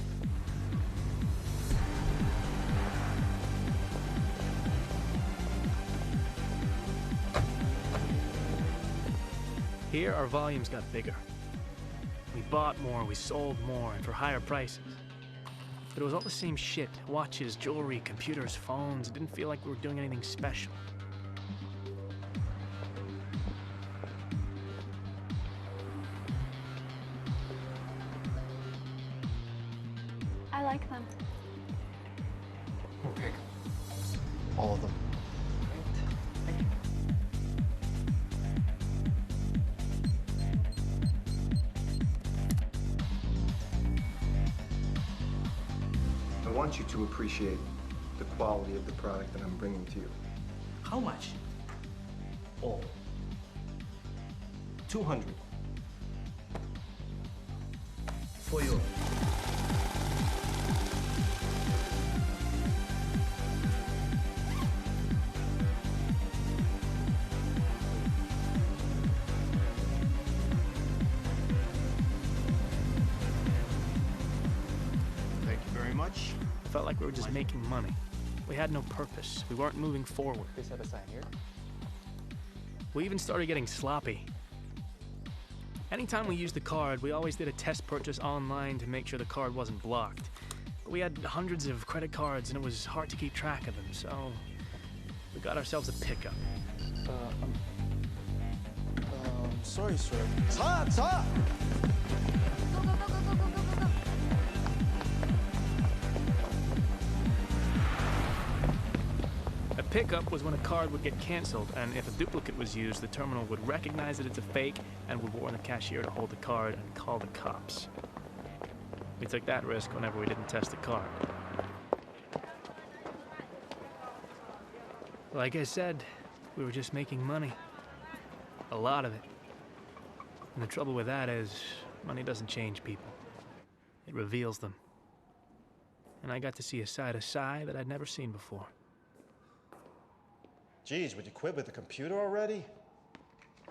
Here, our volumes got bigger. We bought more, we sold more, and for higher prices. But it was all the same shit. Watches, jewelry, computers, phones. It didn't feel like we were doing anything special. I like them. Okay. All of them. I want you to appreciate the quality of the product that I'm bringing to you. How much? All. 200. For you. Thank you very much. Felt like we were just making money. We had no purpose. We weren't moving forward. Please have a sign here. We even started getting sloppy. Anytime we used the card, we always did a test purchase online to make sure the card wasn't blocked. But we had hundreds of credit cards and it was hard to keep track of them, so we got ourselves a pickup. Sorry, sir. 차! 차! A pickup was when a card would get canceled, and if a duplicate was used, the terminal would recognize that it's a fake and would warn the cashier to hold the card and call the cops. We took that risk whenever we didn't test the card. Like I said, we were just making money. A lot of it. And the trouble with that is, money doesn't change people. It reveals them. And I got to see a side of Cy that I'd never seen before. Geez, would you quit with the computer already?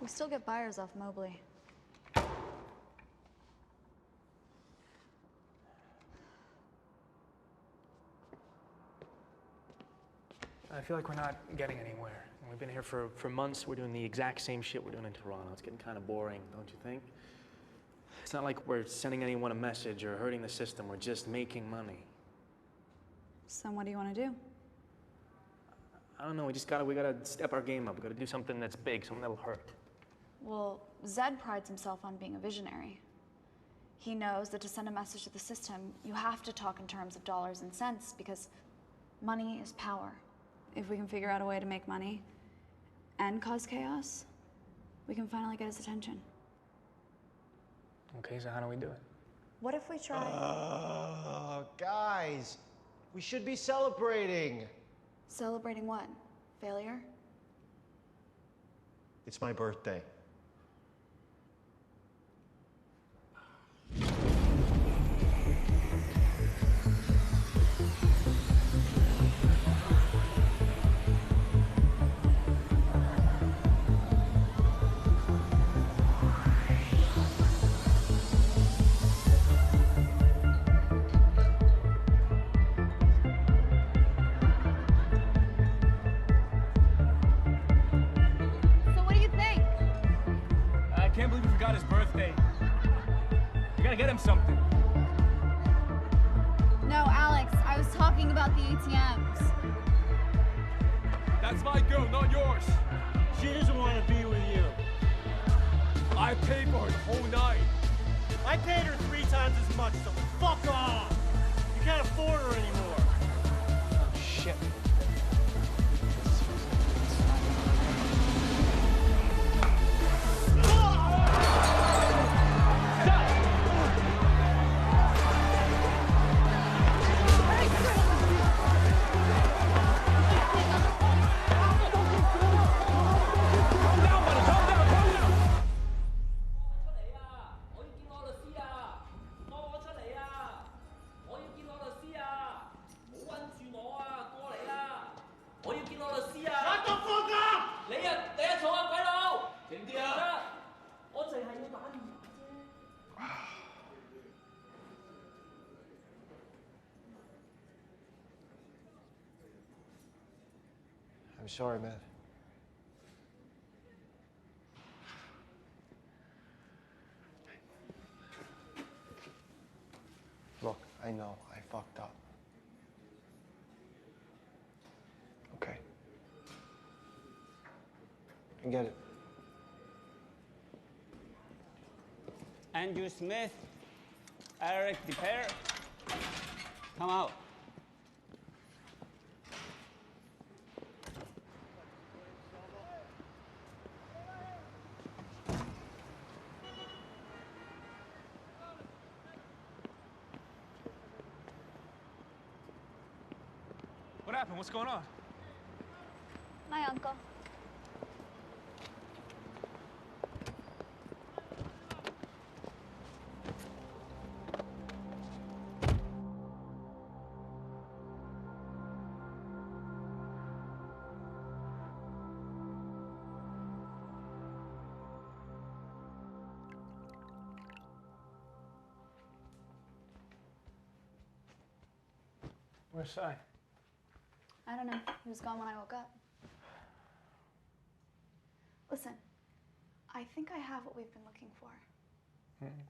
We still get buyers off Mobley. I feel like we're not getting anywhere. We've been here for months. We're doing the exact same shit we're doing in Toronto. It's getting kind of boring, don't you think? It's not like we're sending anyone a message or hurting the system. We're just making money. So what do you want to do? I don't know. We gotta step our game up. We gotta do something that's big, something that'll hurt. Well, Zed prides himself on being a visionary. He knows that to send a message to the system, you have to talk in terms of dollars and cents because money is power. If we can figure out a way to make money and cause chaos, we can finally get his attention. Okay, so how do we do it? What if we try? Guys, we should be celebrating. Celebrating what? Failure? It's my birthday. Something. No, Alex, I was talking about the ATMs. That's my girl, not yours. She doesn't want to be with you. I paid for her the whole night. I paid her 3 times as much, so fuck off! You can't afford her anymore. Oh, shit. I'm sorry, man. Look, I know I fucked up. Okay. I get it. Andrew Smith, Eric DePere, come out. What happened? What's going on? My uncle. Where's Sai? I don't know. He was gone when I woke up. Listen, I think I have what we've been looking for.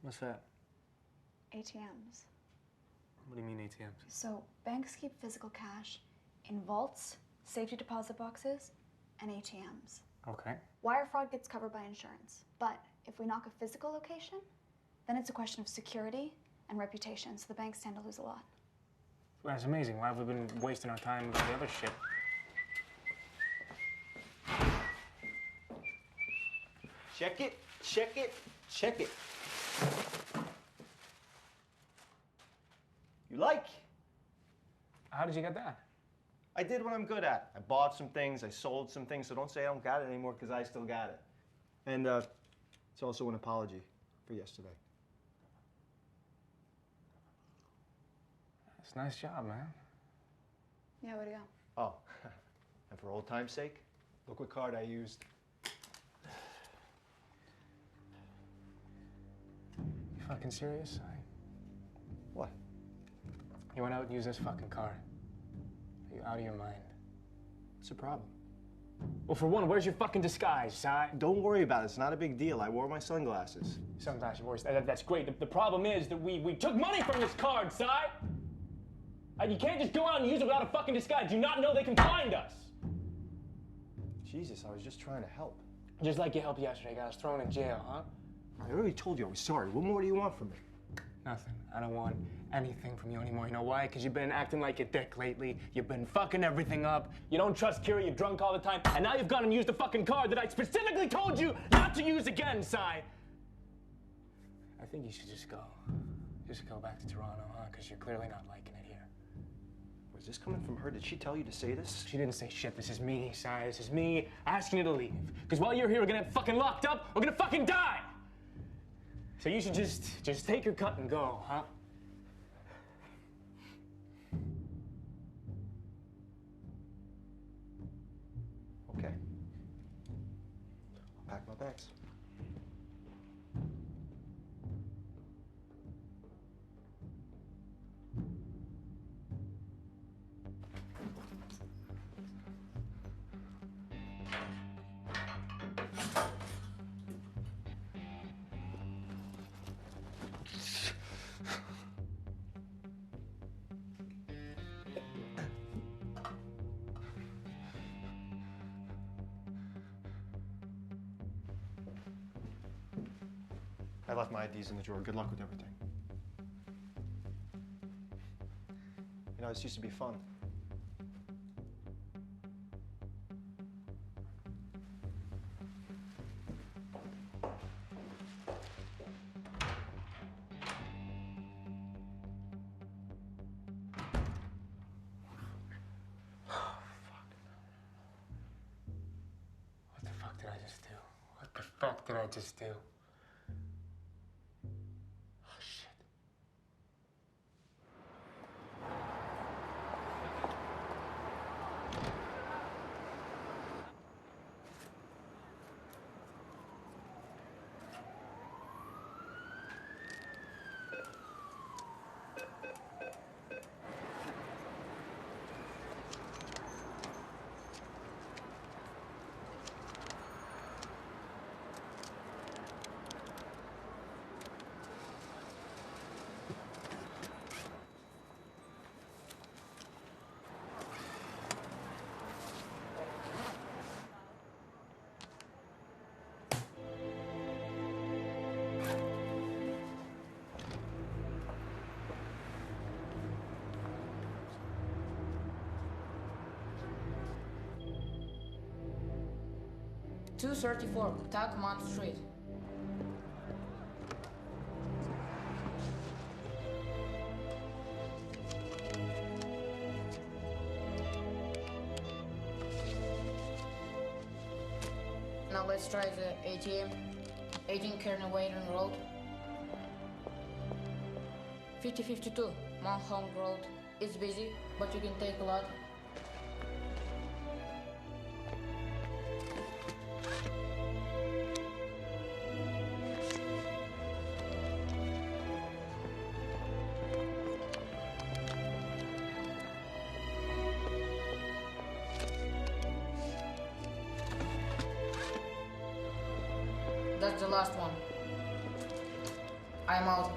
What's that? ATMs. What do you mean ATMs? So banks keep physical cash in vaults, safety deposit boxes, and ATMs. Okay. Wire fraud gets covered by insurance. But if we knock a physical location, then it's a question of security and reputation, so the banks tend to lose a lot. That's amazing. Why have we been wasting our time with all the other shit? Check it, check it, check it. You like? How did you get that? I did what I'm good at. I bought some things, I sold some things, so don't say I don't got it anymore, because I still got it. And it's also an apology for yesterday. It's a nice job, man. Yeah, way to go. Oh, and for old time's sake, look what card I used. You fucking serious? What? You went out and used this fucking card. Are you out of your mind? What's the problem? Well, for one, where's your fucking disguise, Si? Don't worry about it. It's not a big deal. I wore my sunglasses. Sunglasses, that's great. The problem is that we took money from this card, Si! You can't just go out and use it without a fucking disguise. Do you not know they can find us? Jesus, I was just trying to help. Just like you helped yesterday, got us thrown in jail, huh? I already told you I was sorry. What more do you want from me? Nothing. I don't want anything from you anymore. You know why? Because you've been acting like a dick lately. You've been fucking everything up. You don't trust Kira, you're drunk all the time. And now you've gone and used the fucking card that I specifically told you not to use again, Si. I think you should just go. Just go back to Toronto, huh? Because you're clearly not liking it here. Was this coming from her? Did she tell you to say this? She didn't say shit. This is me, Si. This is me asking you to leave. Because while you're here, we're gonna get fucking locked up. We're gonna fucking die. So you should just take your cut and go, huh? Okay. I'll pack my bags. I left my IDs in the drawer. Good luck with everything. You know, this used to be fun. What the fuck did I just do? What the fuck did I just do? Oh, shit. .234 Tacomont Street. Now let's try the ATM. 18 Kearney Wayne Road. 5052 Mount Hong Road. It's busy, but you can take a lot. That's the last one. I'm out.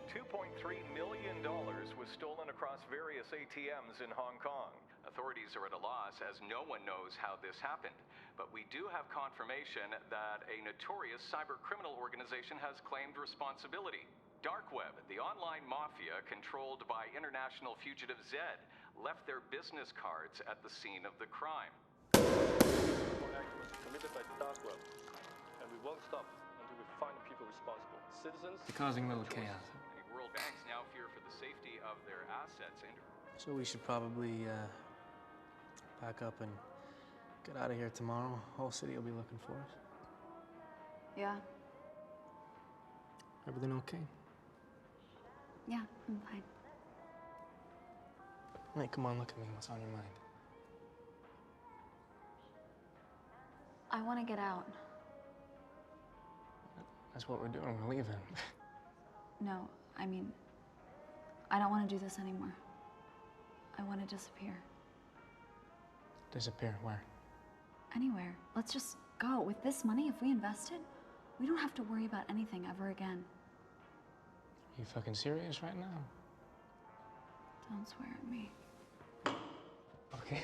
$2.3 million was stolen across various ATMs in Hong Kong. Authorities are at a loss as no one knows how this happened. But we do have confirmation that a notorious cyber criminal organization has claimed responsibility. Dark Web, the online mafia controlled by international fugitive Zed, left their business cards at the scene of the crime. Committed by Dark Web, and we won't stop until we find the people responsible. Citizens. You're causing a little chaos. World banks now fear for the safety of their assets. So we should probably pack up and get out of here tomorrow. Whole city will be looking for us. Yeah. Everything okay? Yeah, I'm fine. Hey, come on, look at me. What's on your mind? I want to get out. That's what we're doing. We're leaving. No, I mean, I don't want to do this anymore. I want to disappear. Disappear? Where? Anywhere. Let's just go. With this money, if we invest it, we don't have to worry about anything ever again. You fucking serious right now? Don't swear at me. Okay.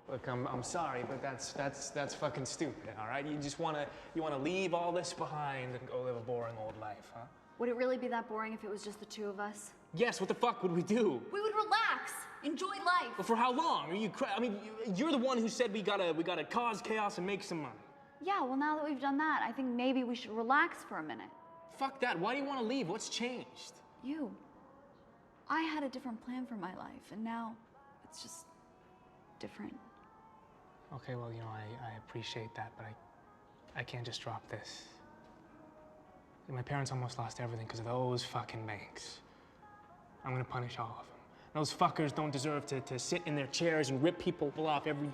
Look, I'm sorry, but that's fucking stupid, all right? You wanna leave all this behind and go live a boring old life, huh? Would it really be that boring if it was just the two of us? Yes, what the fuck would we do? We would relax, enjoy life. But for how long? Are you I mean, you're the one who said we gotta cause chaos and make some money. Yeah, well, now that we've done that, I think maybe we should relax for a minute. Fuck that. Why do you want to leave? What's changed? You. I had a different plan for my life, and now it's just different. Okay, well, you know, I appreciate that, but I can't just drop this. My parents almost lost everything because of those fucking banks. I'm gonna punish all of them. Those fuckers don't deserve to sit in their chairs and rip people off every...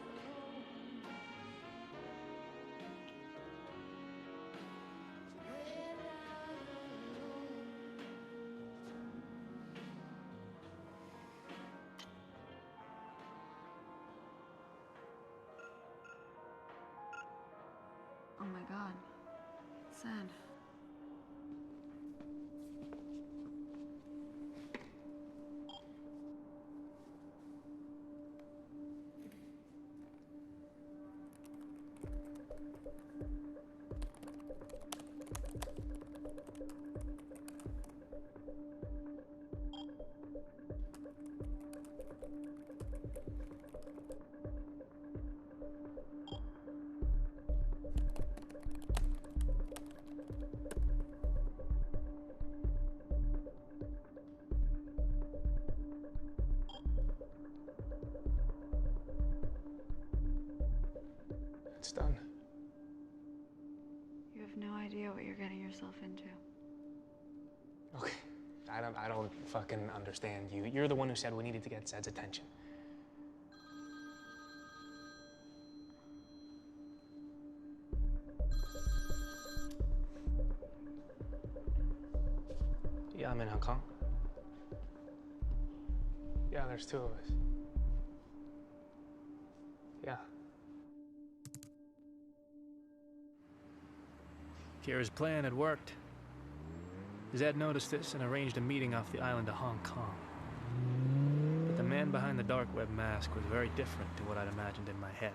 Oh my God. Sad. It's done. You have no idea what you're getting yourself into. Okay. I don't fucking understand you. You're the one who said we needed to get Zed's attention. Yeah, I'm in Hong Kong. Yeah, there's two of us. Yeah. Kira's plan had worked. Zed noticed this and arranged a meeting off the island of Hong Kong. But the man behind the dark web mask was very different to what I'd imagined in my head.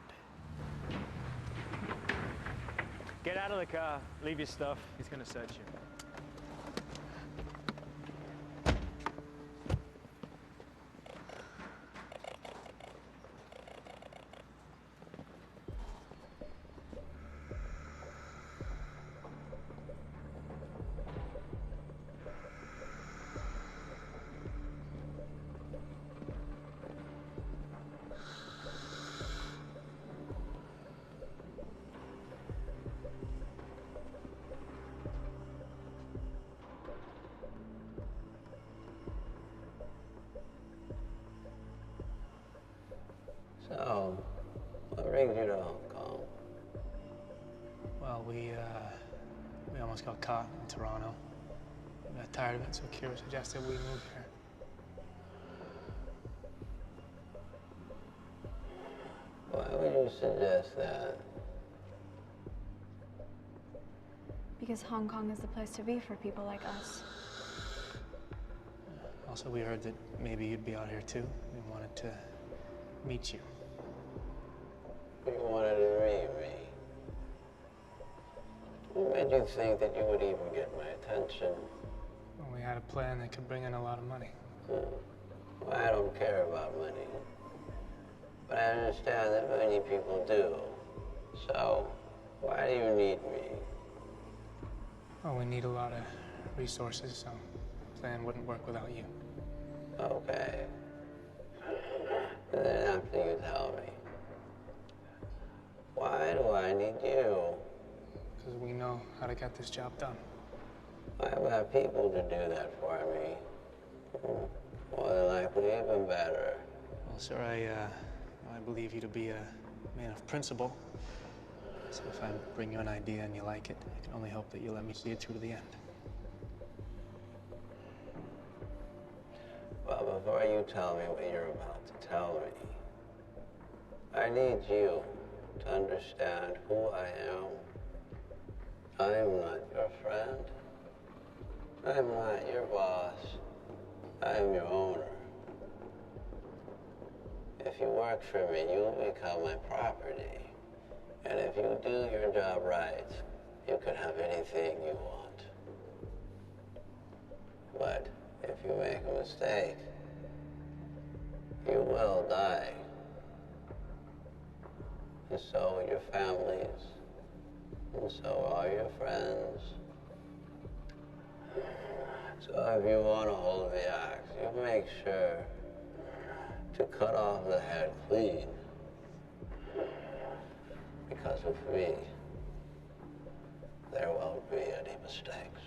Get out of the car. Leave your stuff. He's gonna search you. So, what brings you to Hong Kong? Well, we almost got caught in Toronto. We got tired of it, so Kira suggested we move here. Why would you suggest that? Because Hong Kong is the place to be for people like us. Also, we heard that maybe you'd be out here too. We wanted to meet you. You wanted to meet me? What made you think that you would even get my attention? Well, we had a plan that could bring in a lot of money. Well, I don't care about money. But I understand that many people do. So, why do you need me? Well, we need a lot of resources, so the plan wouldn't work without you. Okay. And then after you tell me, why do I need you? Because we know how to get this job done. I've got people to do that for me. More than likely, even better. Well, sir, I believe you to be a man of principle. So if I bring you an idea and you like it, I can only hope that you let me see it through to the end. Well, before you tell me what you're about to tell me, I need you to understand who I am. I'm not your friend. I'm not your boss. I'm your owner. If you work for me, you'll become my property. And if you do your job right, you can have anything you want. But if you make a mistake, you will die. And so will your families. And so are your friends. So if you want to hold the axe, you make sure to cut off the head clean. Because of me, there won't be any mistakes.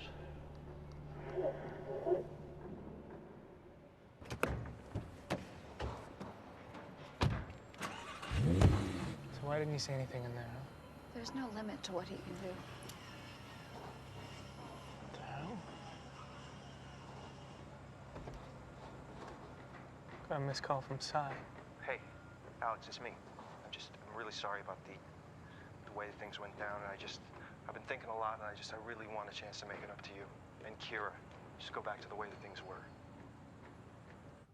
So why didn't you say anything in there, huh? There's no limit to what he can do. What the hell? Got a missed call from Cy. Hey, Alex, it's me. I'm really sorry about the way things went down, and I've been thinking a lot, and I really want a chance to make it up to you and Kira. Just go back to the way that things were.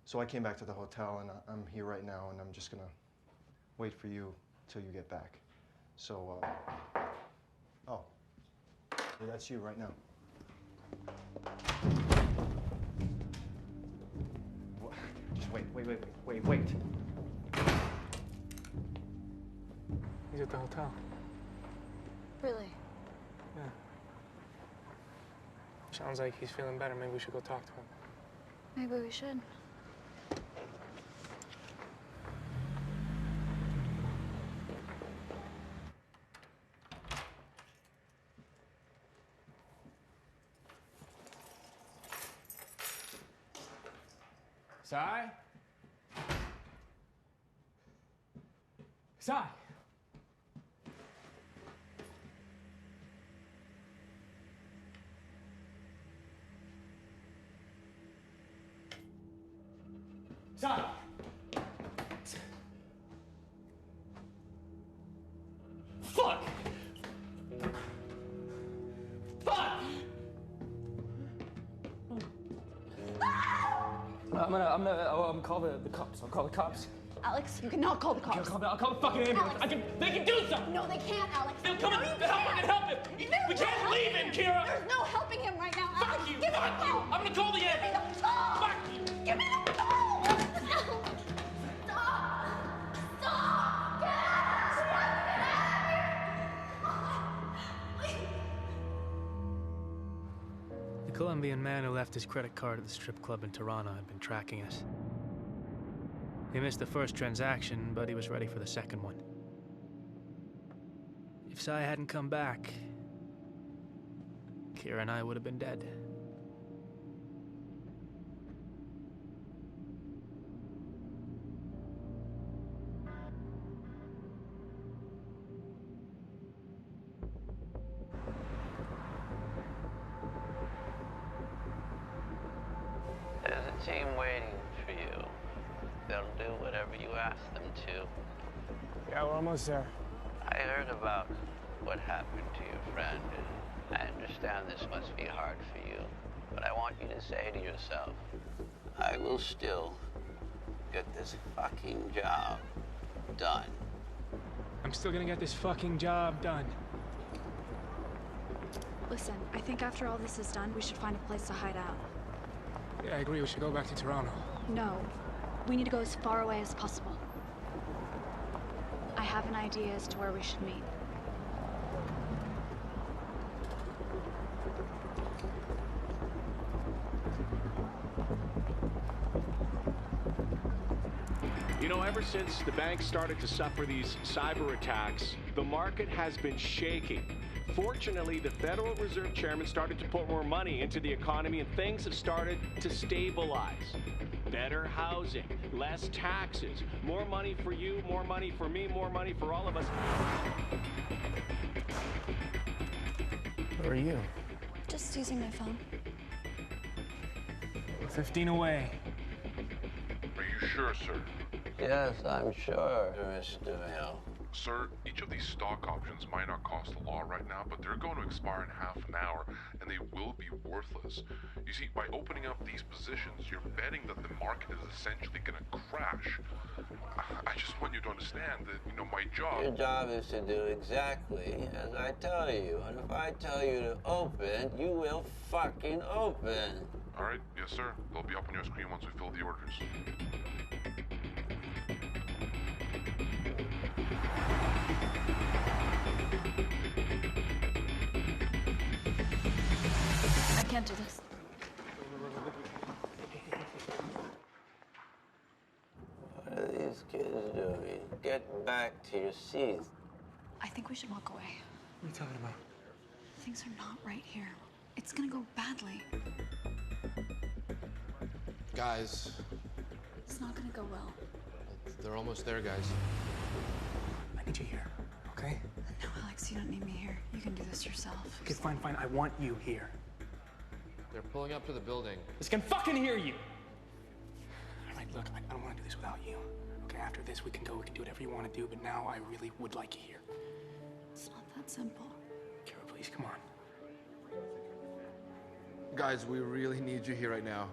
So I came back to the hotel, and I'm here right now, and I'm just gonna wait for you till you get back. So, oh, yeah, that's you right now. Just wait. He's at the hotel. Really? Yeah. Sounds like he's feeling better. Maybe we should go talk to him. Maybe we should. Sai? Sai? Sai? Fuck! Fuck! I'm gonna call the cops. I'll call the cops. Alex, you cannot call the cops. I'll call the fucking ambulance. Alex. They can do something. No, they can't, Alex. They'll come No, and you help can't. him. We can't leave him, Kira. There's no helping him right now, Alex. Fuck you. Give me Fuck the you. phone. I'm gonna call the ambulance. Give me the phone. Fuck you. Give me the phone. Stop. Get The Colombian man who left his credit card at the strip club in Toronto had been tracking us. He missed the first transaction, but he was ready for the second one. If Sai hadn't come back, Kira and I would have been dead. There's a team waiting for you. They'll do whatever you ask them to. Yeah, we're almost there. I heard about what happened to your friend, and I understand this must be hard for you. But I want you to say to yourself, I will still get this fucking job done. I'm still gonna get this fucking job done. Listen, I think after all this is done, we should find a place to hide out. Yeah, I agree. We should go back to Toronto. No. We need to go as far away as possible. I have an idea as to where we should meet. You know, ever since the banks started to suffer these cyber attacks, the market has been shaking. Fortunately, the Federal Reserve Chairman started to put more money into the economy and things have started to stabilize. Better housing, less taxes, more money for you, more money for me, more money for all of us. Where are you? Just using my phone. 15 away. Are you sure, sir? Yes, I'm sure, Mr. Hill. Sir, each of these stock options might not cost a lot right now, but they're going to expire in half an hour, and they will be worthless. You see, by opening up these positions, you're betting that the market is essentially going to crash. I just want you to understand that, you know, my job... Your job is to do exactly as I tell you, and if I tell you to open, you will fucking open. All right, yes, sir. They'll be up on your screen once we fill the orders. I can't do this. What are these kids doing? Get back to your seats. I think we should walk away. What are you talking about? Things are not right here. It's gonna go badly. Guys, It's not gonna go well. they're almost there, guys. I need you here, okay? No, Alex, you don't need me here. You can do this yourself. Okay, fine. I want you here. They're pulling up to the building. This can fucking hear you! All right, look, I don't want to do this without you. Okay, after this, we can go, we can do whatever you want to do, but now I really would like you here. It's not that simple. Kira, please, come on. Guys, we really need you here right now.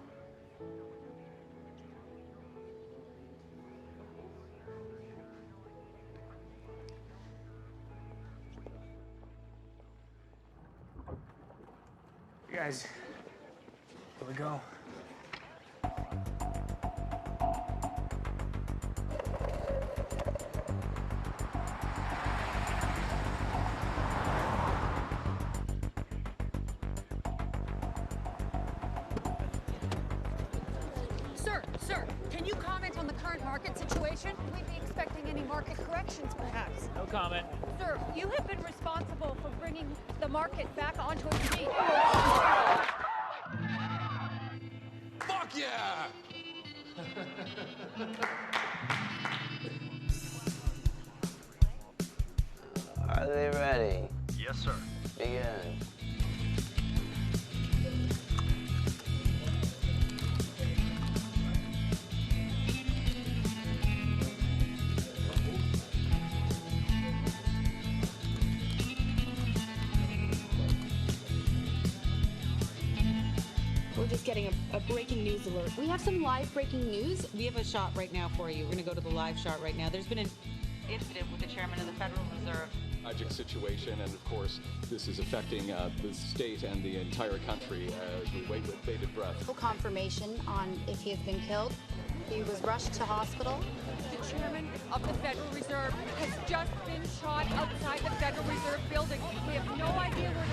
Guys, here we go. Sir, can you comment on the current market situation? We'd be expecting any market corrections, perhaps. No comment. Sir, you have been responsible for bringing the market back onto its feet. Fuck yeah! Are they ready? Yes, sir. Begin. We're just getting a breaking news alert. We have some live breaking news. We have a shot right now for you. We're going to go to the live shot right now. There's been an incident with the chairman of the Federal Reserve. Tragic situation, and of course, this is affecting the state and the entire country as we wait with bated breath. Full confirmation on if he has been killed. He was rushed to hospital. The chairman of the Federal Reserve has just been shot outside the Federal Reserve building. We have no idea where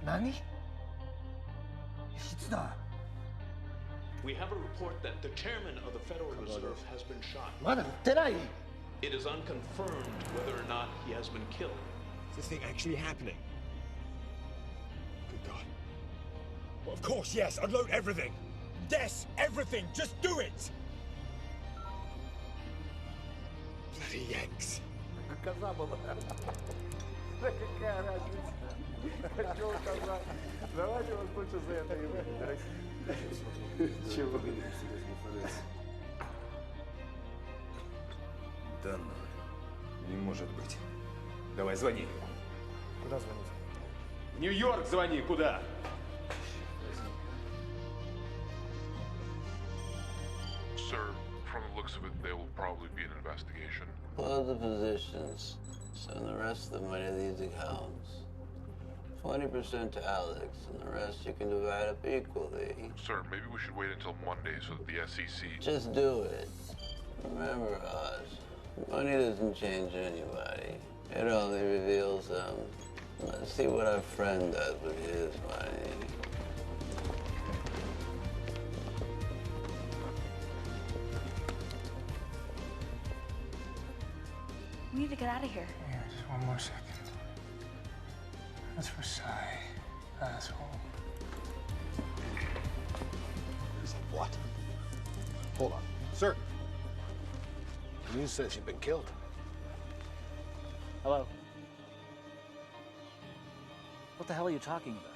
Nani? We have a report that the chairman of the Federal Reserve has been shot. It is unconfirmed whether or not he has been killed. Is this thing actually happening? Good God. Well, of course, yes. Unload everything. Yes, everything. Just do it. Bloody Yanks. Да ну, не может быть. Давай, звони. Куда звонить? В Нью-Йорк звони, куда? Sir, from the looks of it, there will probably be an investigation. Close the positions. Send the rest of the money to these accounts. 20% to Alex, and the rest you can divide up equally. Sir, maybe we should wait until Monday so that the SEC... Just do it. Remember, Oz, money doesn't change anybody. It only reveals them. Let's see what our friend does with his money. We need to get out of here. Yeah, just one more second. That's Versailles, asshole. What? Hold on. Sir. The news says you've been killed. Hello? What the hell are you talking about?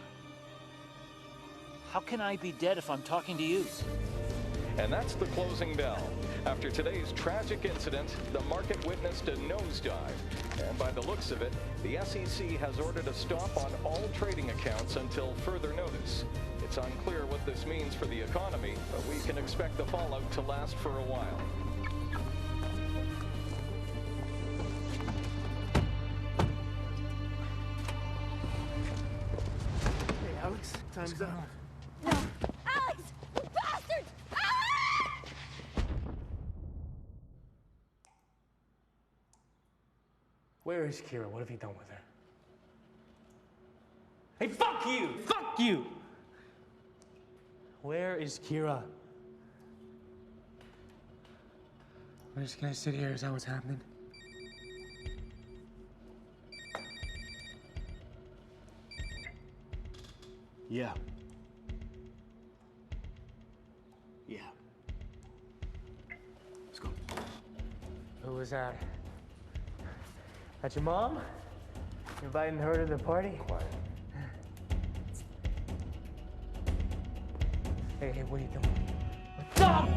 How can I be dead if I'm talking to you? And that's the closing bell. After today's tragic incident, the market witnessed a nosedive. And by the looks of it, the SEC has ordered a stop on all trading accounts until further notice. It's unclear what this means for the economy, but we can expect the fallout to last for a while. Hey, Alex, time's up. No! Alex! You bastard! Where is Kira? What have you done with her? Hey, fuck you! Fuck you! Where is Kira? We're just gonna sit here. Is that what's happening? Yeah. Yeah. Let's go. Who was that? That's your mom? You inviting her to the party? Quiet. Hey, what are you doing? Stop!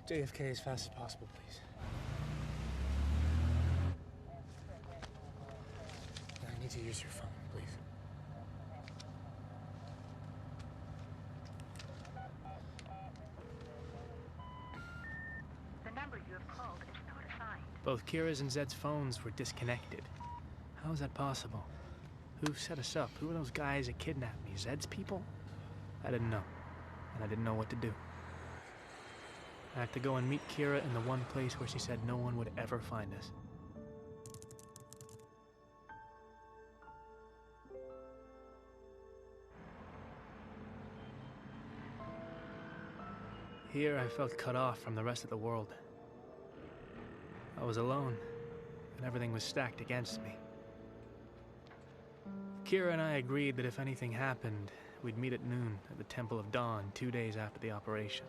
JFK as fast as possible, please. I need to use your phone, please. The number you have called is not assigned. Both Kira's and Zed's phones were disconnected. How is that possible? Who set us up? Who are those guys that kidnapped me? Zed's people? I didn't know, and I didn't know what to do. I had to go and meet Kira in the one place where she said no one would ever find us. Here I felt cut off from the rest of the world. I was alone, and everything was stacked against me. Kira and I agreed that if anything happened, we'd meet at noon at the Temple of Dawn 2 days after the operation.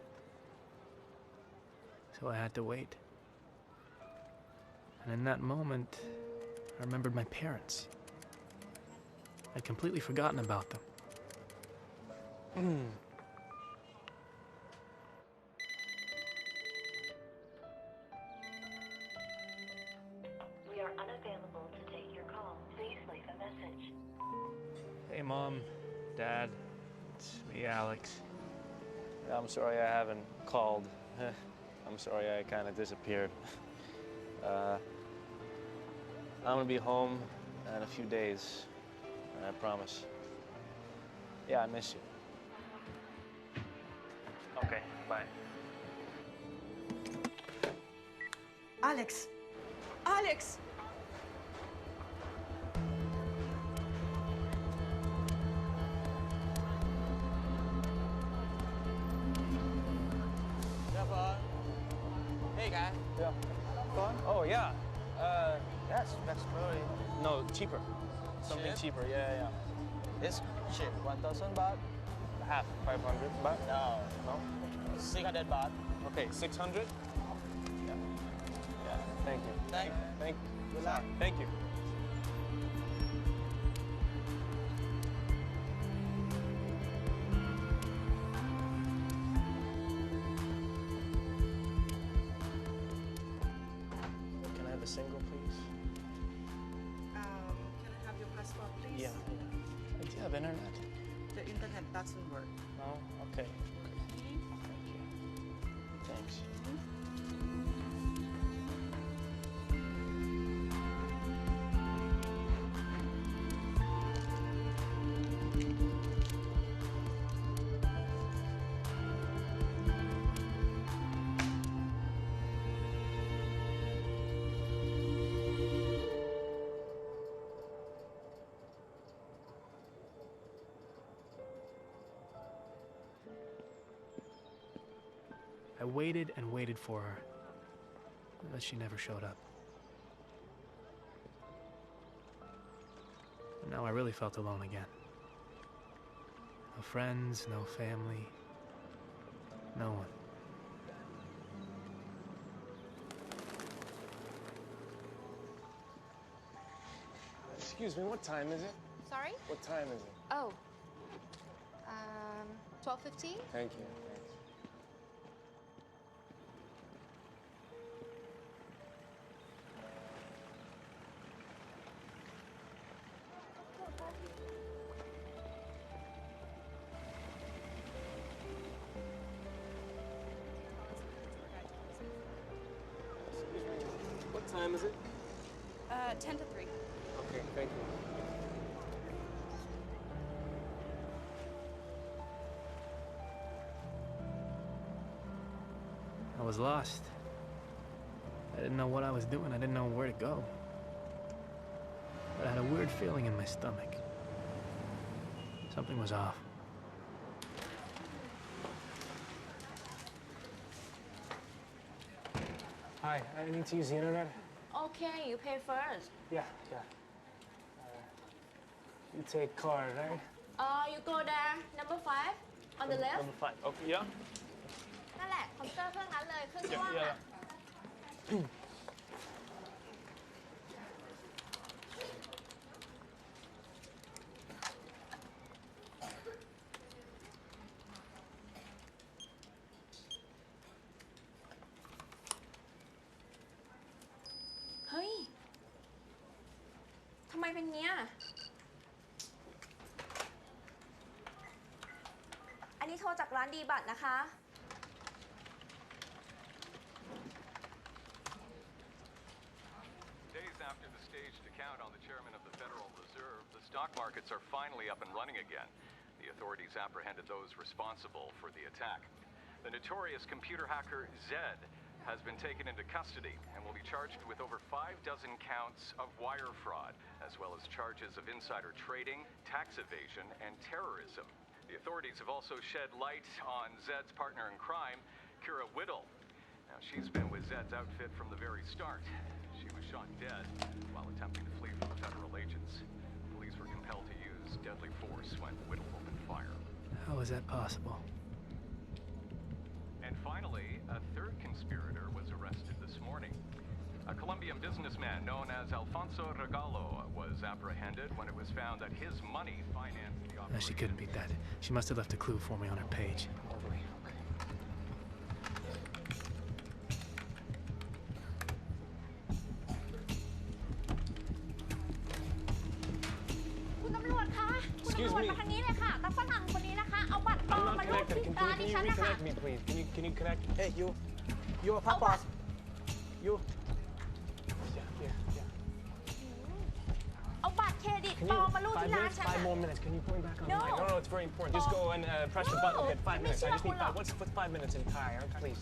So I had to wait. And in that moment, I remembered my parents. I'd completely forgotten about them. We are unavailable to take your call. Please leave a message. Hey, Mom, Dad, it's me, Alex. I'm sorry I haven't called. I'm sorry I kind of disappeared. I'm gonna be home in a few days, I promise. Yeah, I miss you. Okay, bye. Alex! Alex! Hey, guy. Yeah. Fun? Oh, yeah. That's probably... No, cheaper. Something cheaper, yeah. It's cheap. 1,000 baht? Half. 500 baht? No. No? 600 baht. Okay, 600? Yeah. Yeah, thank you. Thank you. Good luck. Thank you. Single, please? Can I have your passport, please? Yeah. Do you have internet? The internet doesn't work. No? Okay. Thank you. Thanks. I waited and waited for her, but she never showed up. And now I really felt alone again. No friends, no family, no one. Excuse me, what time is it? Sorry? What time is it? Oh. 12:15? Thank you. What time is it? 10 to 3. Okay, thank you. I was lost. I didn't know what I was doing. I didn't know where to go. But I had a weird feeling in my stomach. Something was off. Hi, I need to use the internet. Okay, you pay first. Yeah. You take card, right? You go there, number 5, on the left. Number 5. Okay, yeah. นั่นแหละคอมพิวเตอร์เครื่องนั้นเลยเครื่องที่ว่างอะ Hi, านดีบัตรนะคะ Days after the staged account on the chairman of the Federal Reserve, the stock markets are finally up and running again. The authorities apprehended those responsible for the attack. The notorious computer hacker Zed has been taken into custody and will be charged with over 6 counts of wire fraud, as well as charges of insider trading, tax evasion, and terrorism. The authorities have also shed light on Zed's partner in crime, Kira Whittle. Now, she's been with Zed's outfit from the very start. She was shot dead while attempting to flee from the federal agents. Police were compelled to use deadly force when Whittle opened fire. How is that possible? And finally, a third conspirator was arrested this morning. A Colombian businessman known as Alfonso Regalo was apprehended when it was found that his money financed the operation. No, she couldn't beat that. She must have left a clue for me on her page. Excuse me. I'm not connected. Can you reconnect me, please? Can you connect? Hey, you a pop boss. You. Yeah. เอาบัตรเครดิตปลอมมาลูดที่ร้านฉัน 5 more minutes. Can you put me back online? No, it's very important. Just go and press the button. Get 5 minutes. I just need 5. What's 5 minutes in Thai? Please.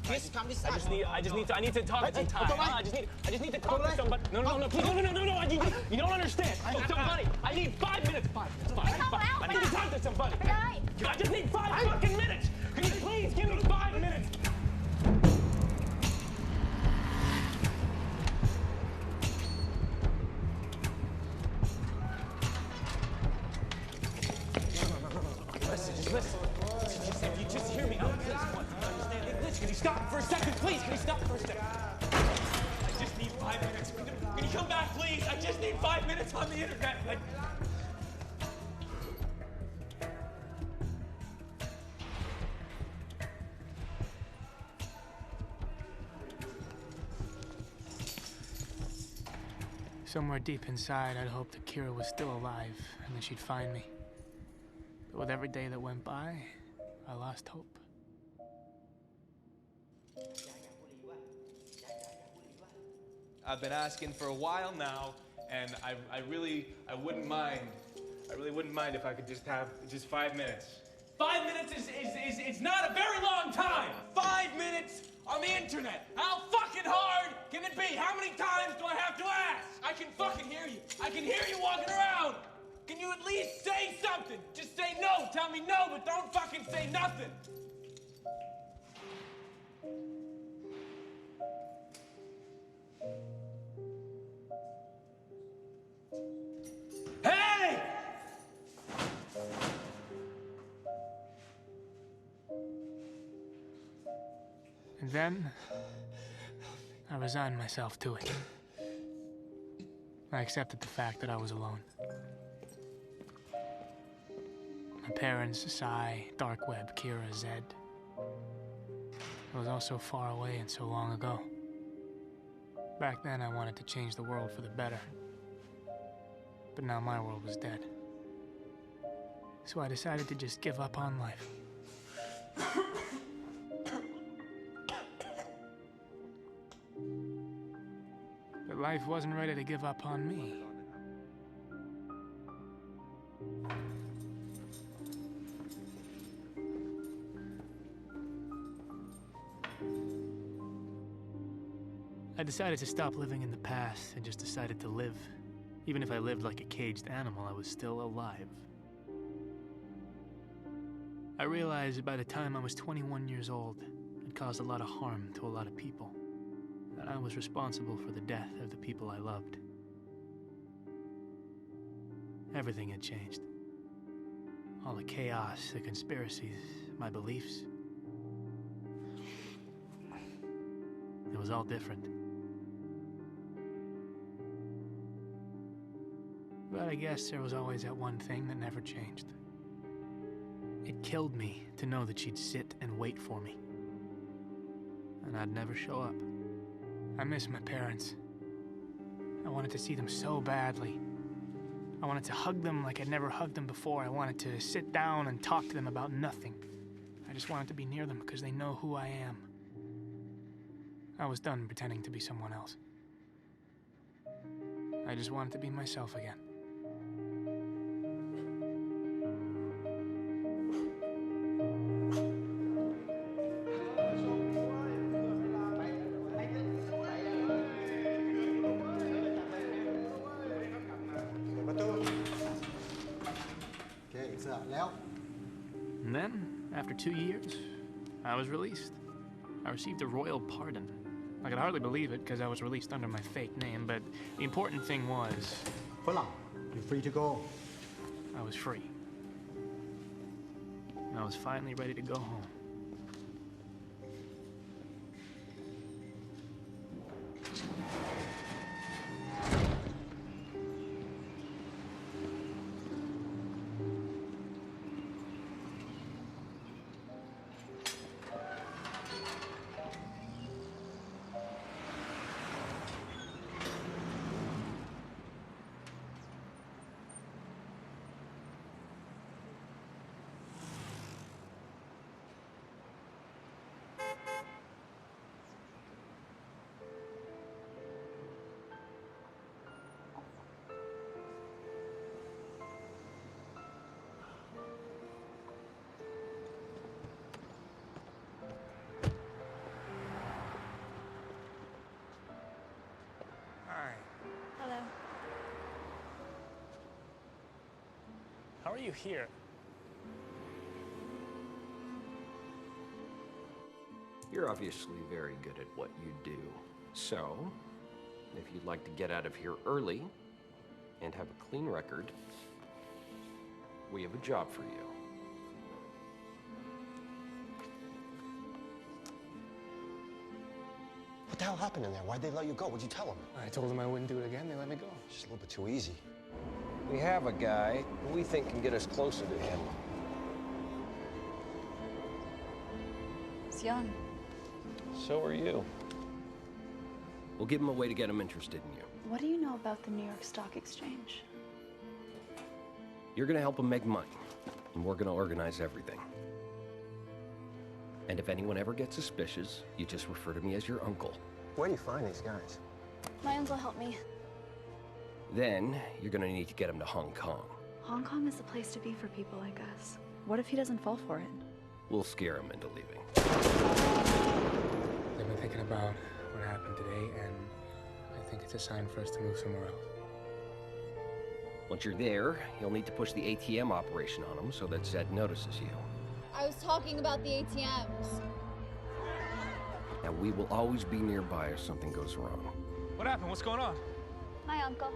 I need to talk in Thai. I just need to talk to somebody. No. Please, no. You don't understand. Somebody. I need 5 minutes. 5. I need to talk to somebody. I just need 5 fucking minutes. Can you please give me 5 minutes? Listen. Just hear me out, please. Understand English? Can you stop for a second, please? Can you stop for a second? I just need 5 minutes. Can you come back, please? I just need 5 minutes on the internet. Somewhere deep inside, I'd hoped that Kira was still alive and that she'd find me. But with every day that went by, I lost hope. I've been asking for a while now, and I really wouldn't mind. I really wouldn't mind if I could just have 5 minutes. 5 minutes is not a very long time. 5 minutes on the internet. How fucking hard can it be? How many times do I have to ask? I can fucking hear you. I can hear you walking around. Can you at least say something? Just say no. Tell me no, but don't fucking say nothing. Hey! And then, I resigned myself to it. I accepted the fact that I was alone. My parents, Sai, Dark Web, Kira, Zed. It was all so far away and so long ago. Back then, I wanted to change the world for the better. But now my world was dead. So I decided to just give up on life. But life wasn't ready to give up on me. I decided to stop living in the past and just decided to live. Even if I lived like a caged animal, I was still alive. I realized by the time I was 21 years old, I'd caused a lot of harm to a lot of people. And I was responsible for the death of the people I loved. Everything had changed. All the chaos, the conspiracies, my beliefs. It was all different. But I guess there was always that one thing that never changed. It killed me to know that she'd sit and wait for me. And I'd never show up. I miss my parents. I wanted to see them so badly. I wanted to hug them like I'd never hugged them before. I wanted to sit down and talk to them about nothing. I just wanted to be near them because they know who I am. I was done pretending to be someone else. I just wanted to be myself again. And then, after 2 years, I was released. I received a royal pardon. I could hardly believe it because I was released under my fake name, but the important thing was... You're free to go. I was free. And I was finally ready to go home. Hello. How are you here? You're obviously very good at what you do. So, if you'd like to get out of here early and have a clean record, we have a job for you. What the hell happened in there? Why'd they let you go? What'd you tell them? I told them I wouldn't do it again. They let me go. Just a little bit too easy. We have a guy who we think can get us closer to him. He's young. So are you. We'll give him a way to get him interested in you. What do you know about the New York Stock Exchange? You're gonna help him make money, and we're gonna organize everything. And if anyone ever gets suspicious, you just refer to me as your uncle. Where do you find these guys? My uncle helped me. Then, you're gonna need to get him to Hong Kong. Hong Kong is the place to be for people like us. What if he doesn't fall for it? We'll scare him into leaving. I've been thinking about what happened today, and I think it's a sign for us to move somewhere else. Once you're there, you'll need to push the ATM operation on him so that Zed notices you. I was talking about the ATMs. Now, we will always be nearby if something goes wrong. What happened? What's going on? My uncle.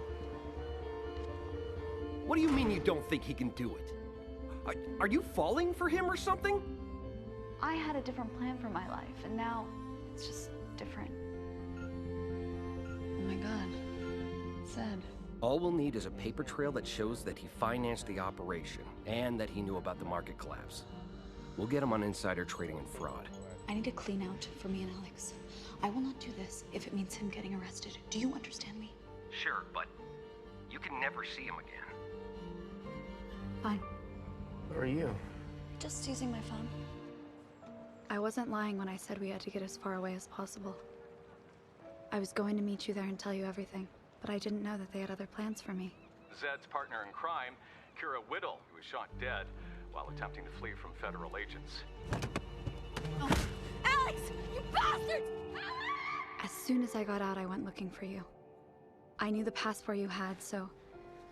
What do you mean you don't think he can do it? Are you falling for him or something? I had a different plan for my life, and now it's just different. Oh my God. Zed. All we'll need is a paper trail that shows that he financed the operation and that he knew about the market collapse. We'll get him on insider trading and fraud. I need a clean out for me and Alex. I will not do this if it means him getting arrested. Do you understand me? Sure, but you can never see him again. Fine. Where are you? Just using my phone. I wasn't lying when I said we had to get as far away as possible. I was going to meet you there and tell you everything, but I didn't know that they had other plans for me. Zed's partner in crime, Kira Whittle, who was shot dead while attempting to flee from federal agents. Oh. Alex! You bastard! As soon as I got out, I went looking for you. I knew the passport you had, so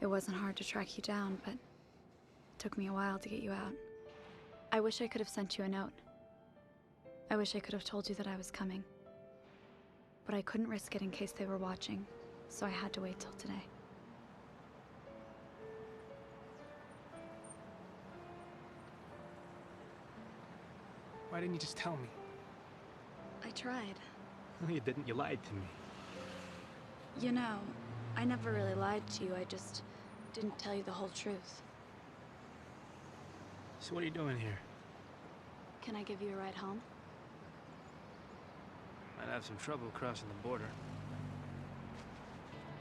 it wasn't hard to track you down, but it took me a while to get you out. I wish I could have sent you a note. I wish I could have told you that I was coming. But I couldn't risk it in case they were watching, so I had to wait till today. Why didn't you just tell me? I tried. No, you didn't. You lied to me. You know, I never really lied to you. I just didn't tell you the whole truth. So what are you doing here? Can I give you a ride home? Might have some trouble crossing the border.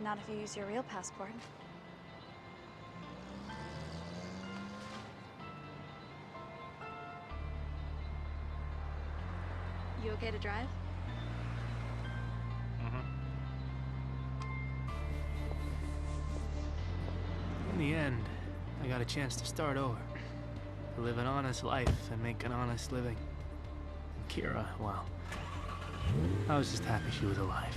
Not if you use your real passport. You okay to drive? In the end, I got a chance to start over. To live an honest life and make an honest living. And Kira, well, I was just happy she was alive.